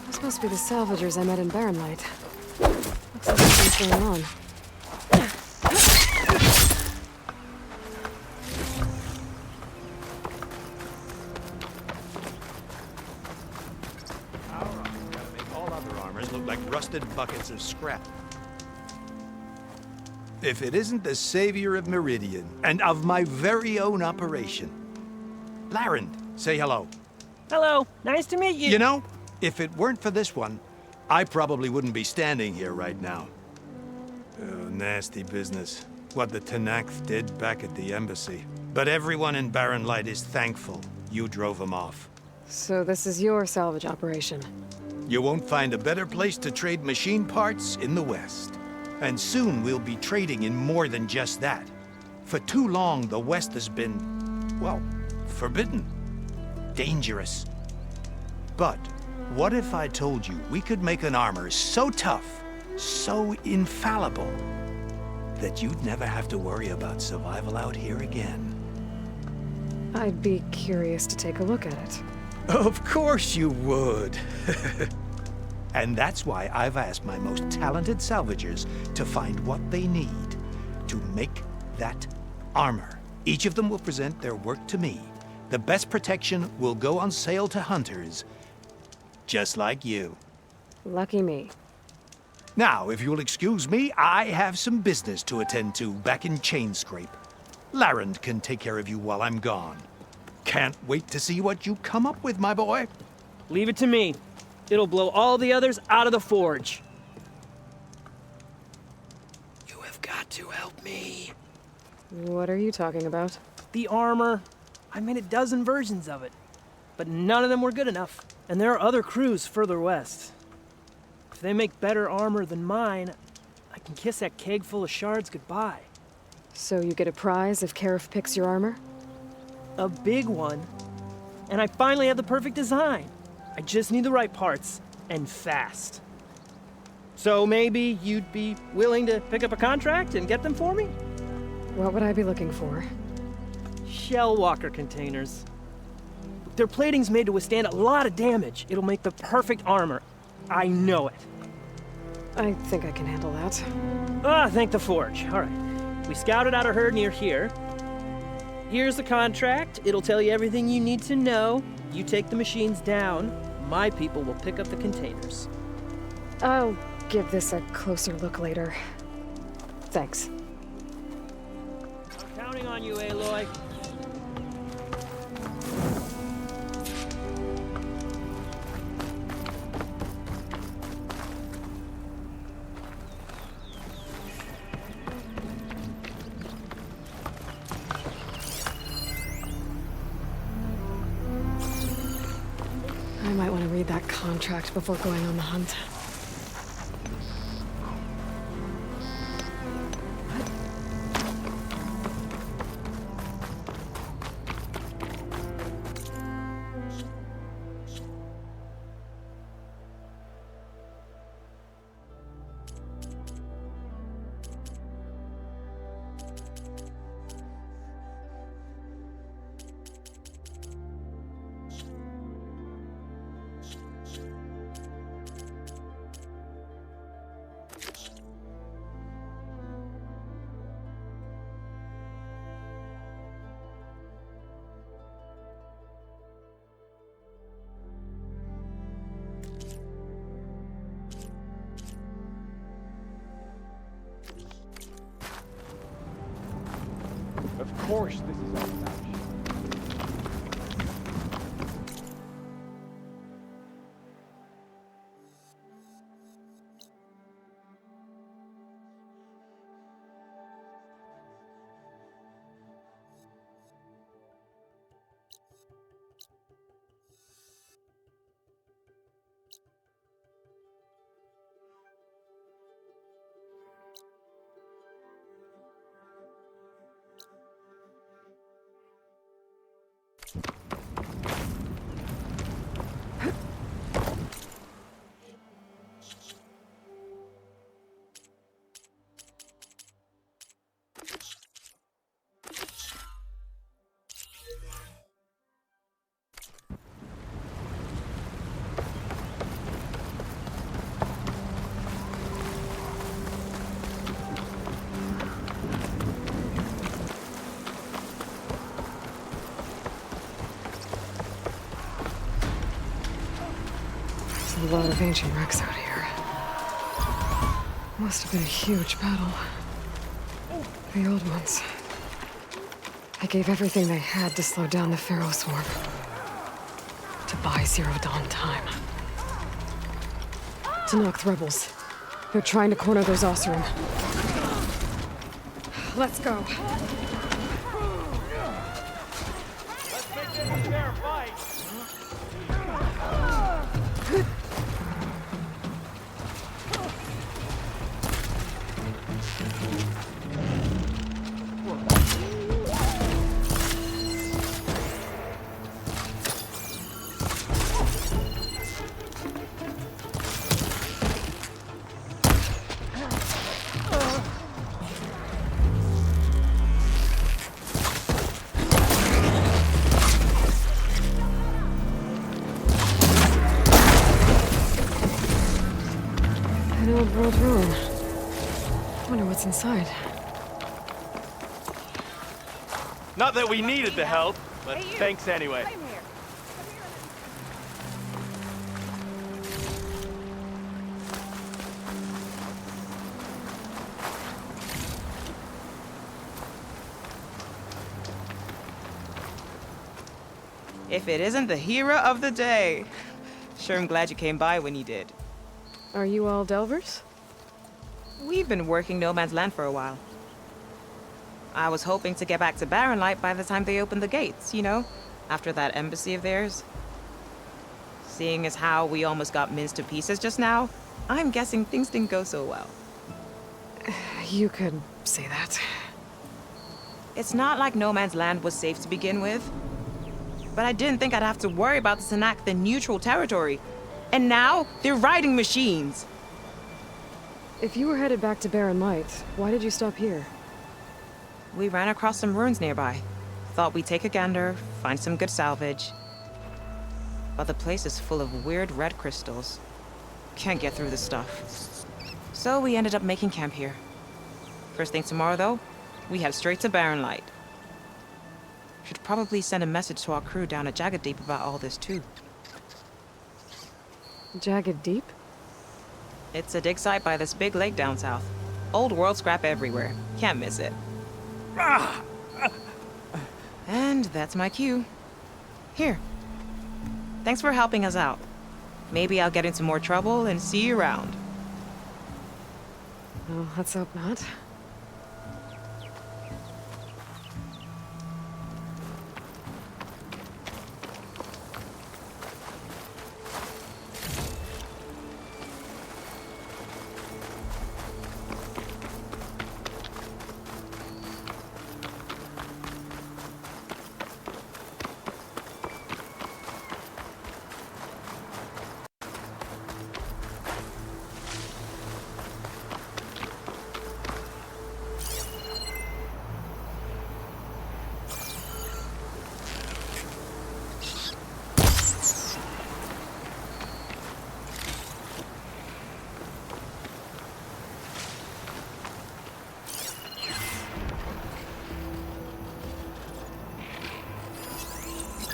This must be the salvagers I met in Barren Light. Looks like something's going on. Rusted buckets of scrap. If it isn't the savior of Meridian, and of my very own operation. Larend, say hello. Hello, nice to meet you. You know, if it weren't for this one, I probably wouldn't be standing here right now. Oh, nasty business. What the Tenakth did back at the embassy. But everyone in Barren Light is thankful you drove them off. So this is your salvage operation? You won't find a better place to trade machine parts in the West. And soon we'll be trading in more than just that. For too long, the West has been, well, forbidden. Dangerous. But what if I told you we could make an armor so tough, so infallible, that you'd never have to worry about survival out here again? I'd be curious to take a look at it. Of course you would. And that's why I've asked my most talented salvagers to find what they need to make that armor. Each of them will present their work to me. The best protection will go on sale to hunters, just like you. Lucky me. Now, if you'll excuse me, I have some business to attend to back in Chainscrape. Larend can take care of you while I'm gone. Can't wait to see what you come up with, my boy. Leave it to me. It'll blow all the others out of the forge. You have got to help me. What are you talking about? The armor. I made a dozen versions of it, but none of them were good enough. And there are other crews further west. If they make better armor than mine, I can kiss that keg full of shards goodbye. So you get a prize if Karif picks your armor? A big one. And I finally have the perfect design. I just need the right parts, and fast. So maybe you'd be willing to pick up a contract and get them for me? What would I be looking for? Shell walker containers. Their plating's made to withstand a lot of damage. It'll make the perfect armor. I know it. I think I can handle that. Ah, thank the forge. All right. We scouted out a herd near here. Here's the contract. It'll tell you everything you need to know. You take the machines down. My people will pick up the containers. I'll give this a closer look later. Thanks. I'm counting on you, Aloy. read that contract before going on the hunt. Of course this is all about you. A lot of ancient wrecks out here. Must have been a huge battle. The old ones. They gave everything they had to slow down the Pharaoh swarm. To buy Zero Dawn time. Tenakth rebels. They're trying to corner those Oseram. Let's go. Let's make this a fair fight. An old world ruin. Wonder what's inside. Not that we needed the help, but thanks anyway. If it isn't the hero of the day. Sure, I'm glad you came by when you did. Are you all Delvers? We've been working No Man's Land for a while. I was hoping to get back to Barrenlight by the time they opened the gates, you know? After that embassy of theirs. Seeing as how we almost got minced to pieces just now, I'm guessing things didn't go so well. You could say that. It's not like No Man's Land was safe to begin with. But I didn't think I'd have to worry about the Tenakth in neutral territory. And now, they're riding machines. If you were headed back to Barrenlight, why did you stop here? We ran across some ruins nearby. Thought we'd take a gander, find some good salvage. But the place is full of weird red crystals. Can't get through the stuff. So we ended up making camp here. First thing tomorrow, though, we head straight to Barrenlight. Should probably send a message to our crew down at Jagged Deep about all this, too. Jagged Deep? It's a dig site by this big lake down south. Old world scrap everywhere. Can't miss it. And that's my cue. Here. Thanks for helping us out. Maybe I'll get into more trouble and see you around. Well, let's hope not.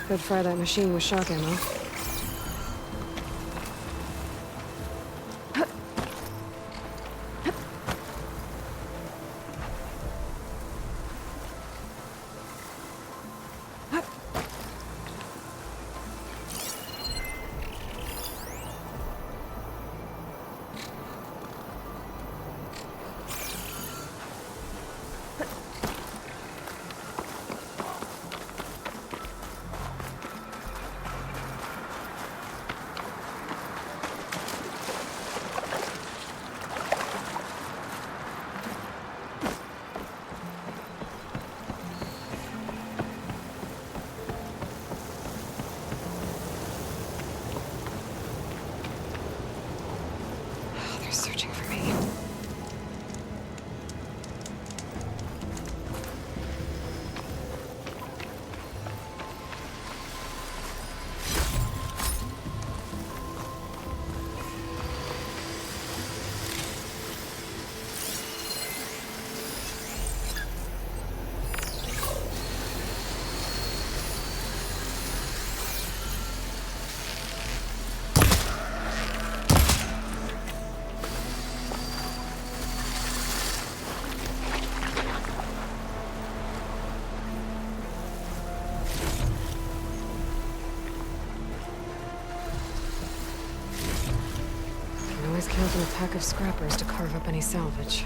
Could fry that machine with shock ammo. They're searching for me. Always count on a pack of scrappers to carve up any salvage.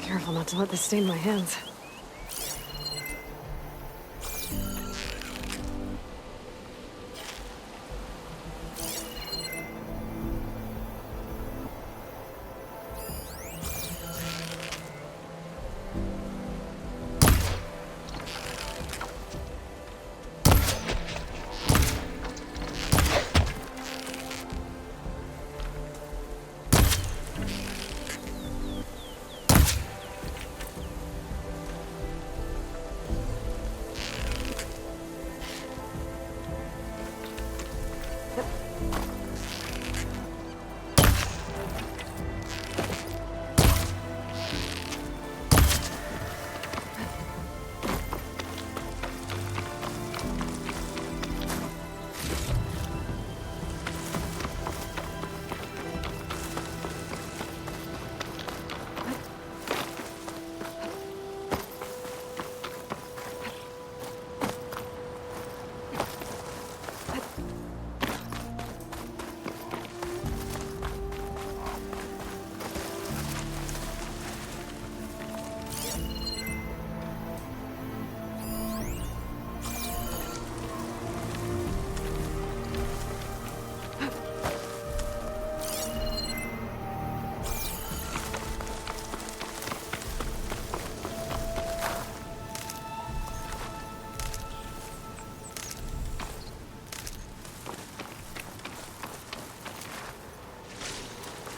Careful not to let this stain my hands.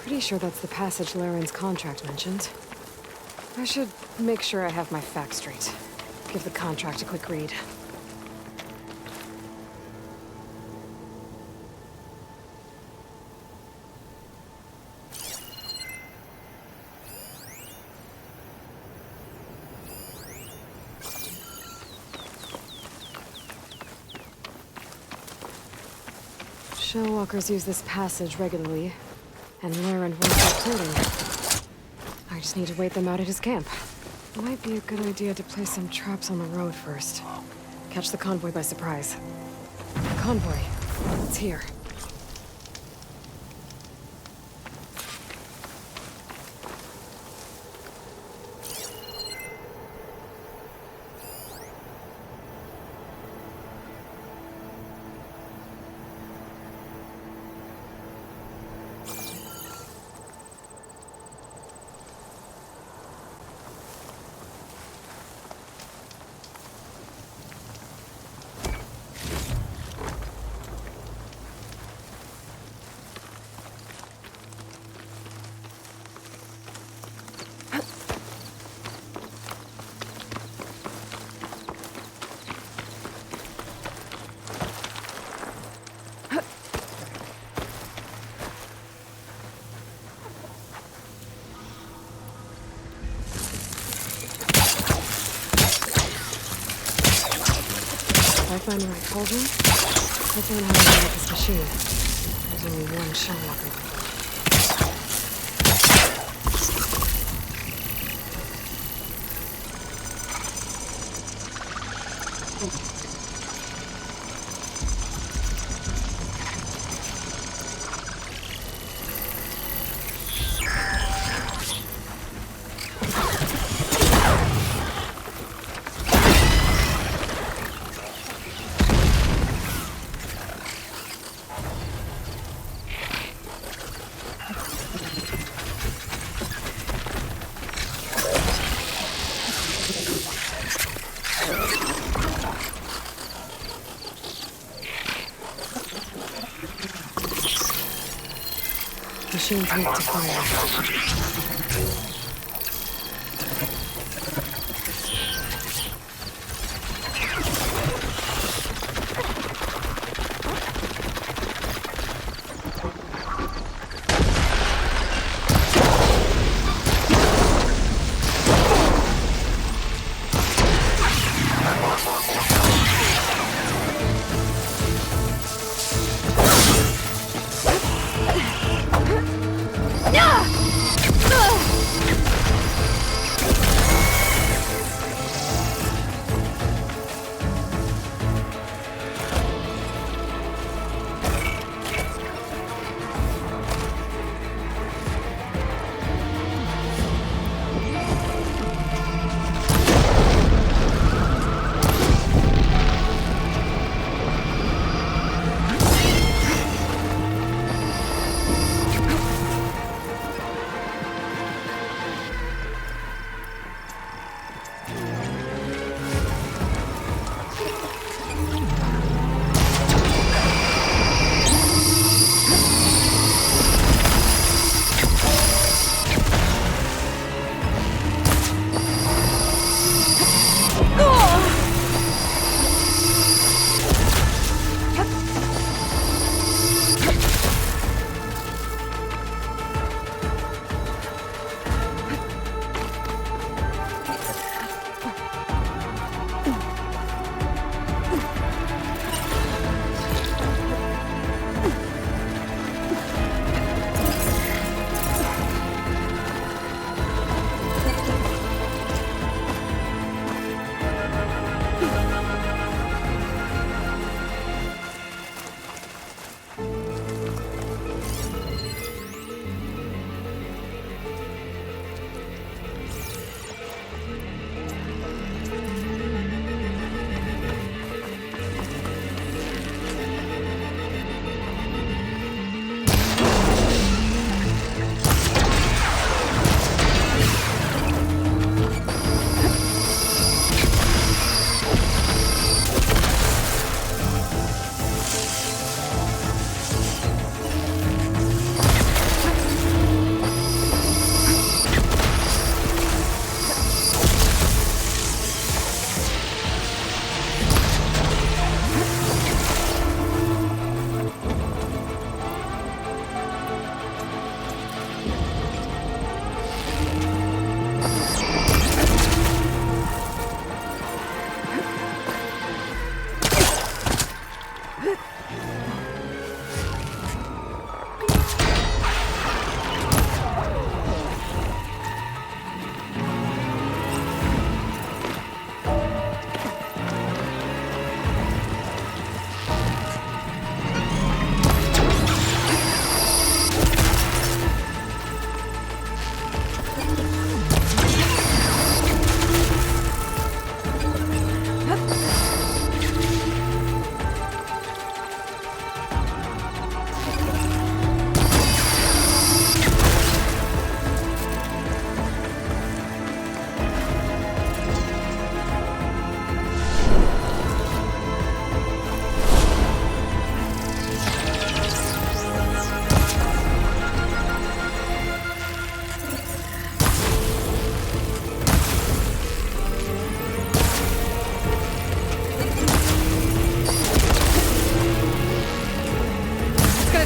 Pretty sure that's the passage Laren's contract mentioned. I should make sure I have my facts straight. Give the contract a quick read. Shellwalkers use this passage regularly, and Laren won't stop flirting. I just need to wait them out at his camp. Might be a good idea to place some traps on the road first. Catch the convoy by surprise. The convoy. It's here. If I find the right cauldron, hopefully know how to make this machine. There's only one Shellwalker like it. Machine's weak to fire. Yeah!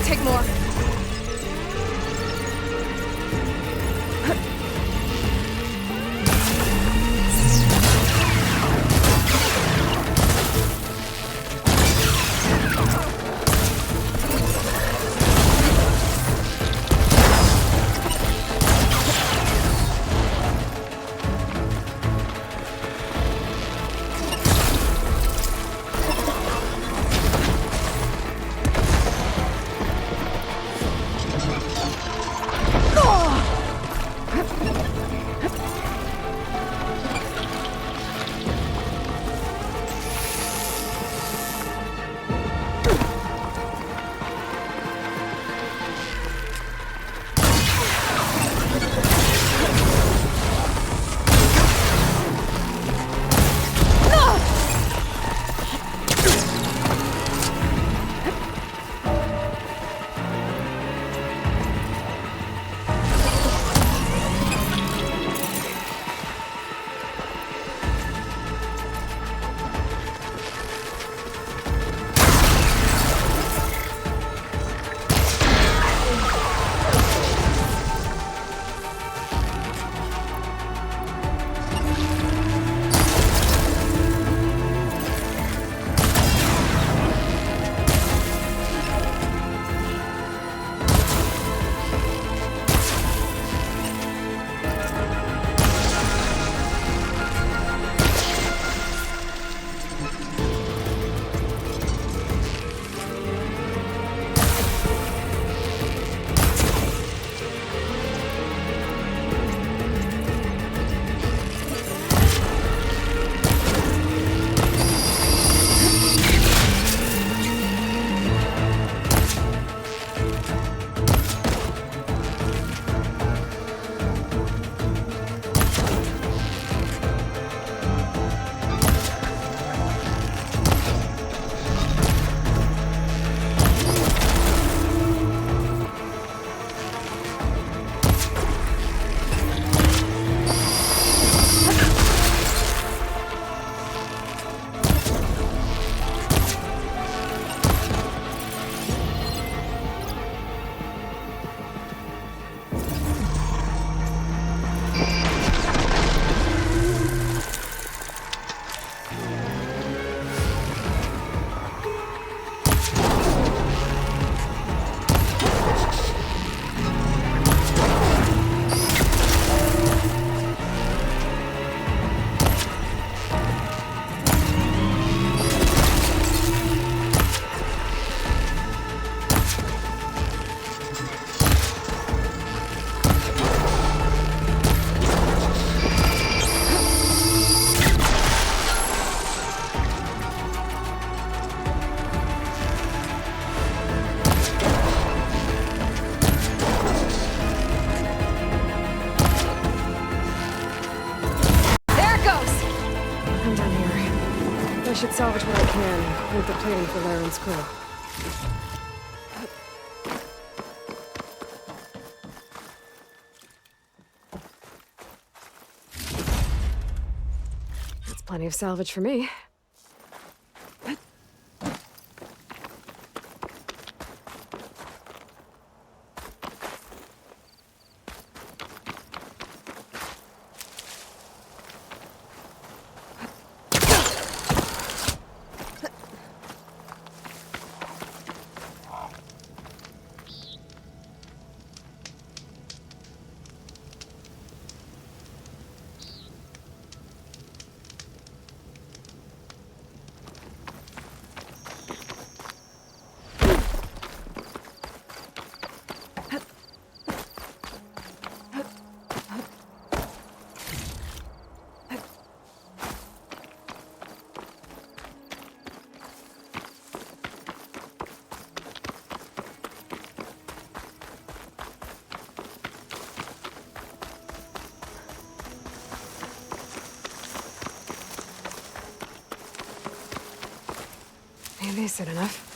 Take more. should salvage what I can and move the plating for Laren's crew. That's plenty of salvage for me. Decent enough.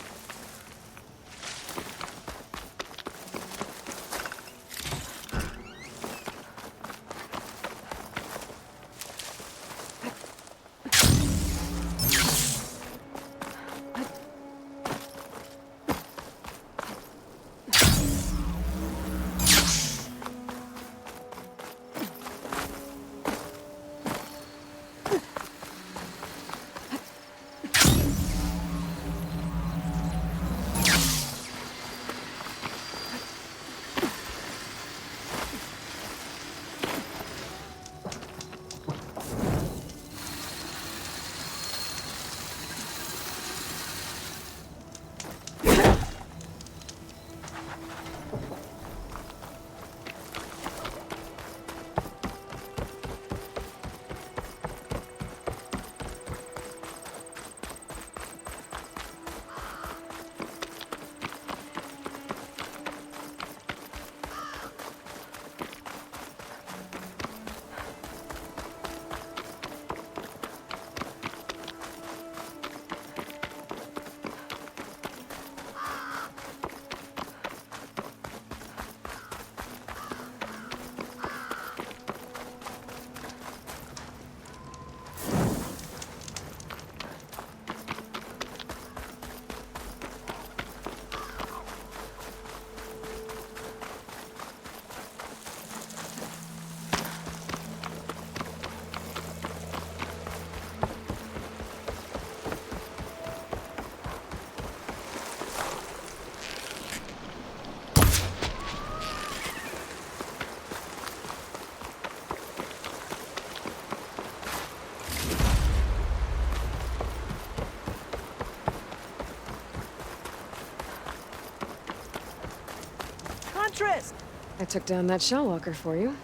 I took down that shell walker for you.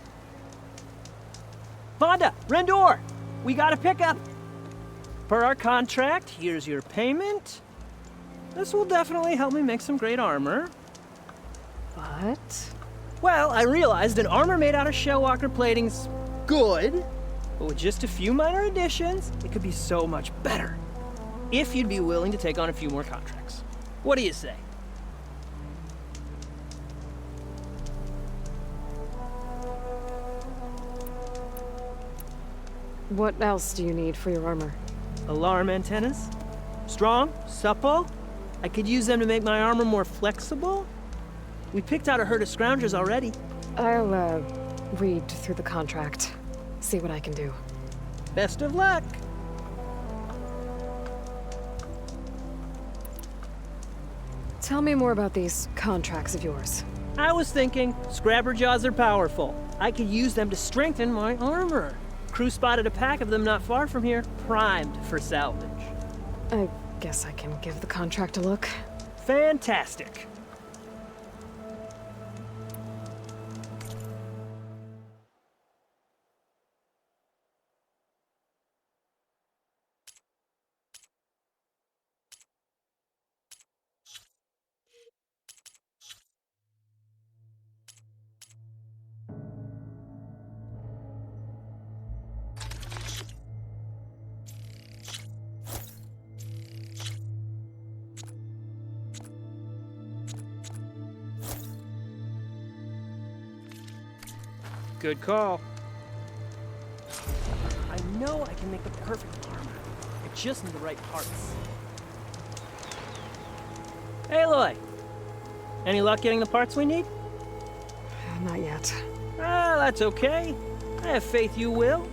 Vonda! Rendor! We got a pickup! Per our contract, here's your payment. This will definitely help me make some great armor. But? Well, I realized an armor made out of shellwalker plating's good, but with just a few minor additions, it could be so much better. If you'd be willing to take on a few more contracts. What do you say? What else do you need for your armor? Alarm antennas. Strong, supple. I could use them to make my armor more flexible. We picked out a herd of scroungers already. I'll, read through the contract. See what I can do. Best of luck. Tell me more about these contracts of yours. I was thinking, Scrabber Jaws are powerful. I could use them to strengthen my armor. Crew spotted a pack of them not far from here, primed for salvage. I guess I can give the contract a look. Fantastic. Good call. I know I can make the perfect armor. I just need the right parts. Hey, Aloy. Any luck getting the parts we need? Not yet. Ah, that's okay. I have faith you will.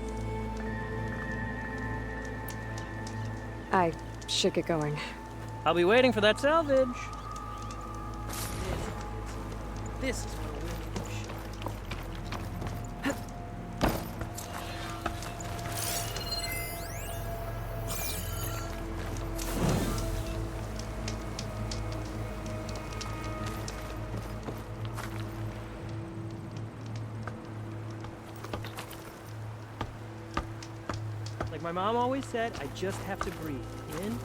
I should get going. I'll be waiting for that salvage. This is what a win is. Like my mom always said, I just have to breathe in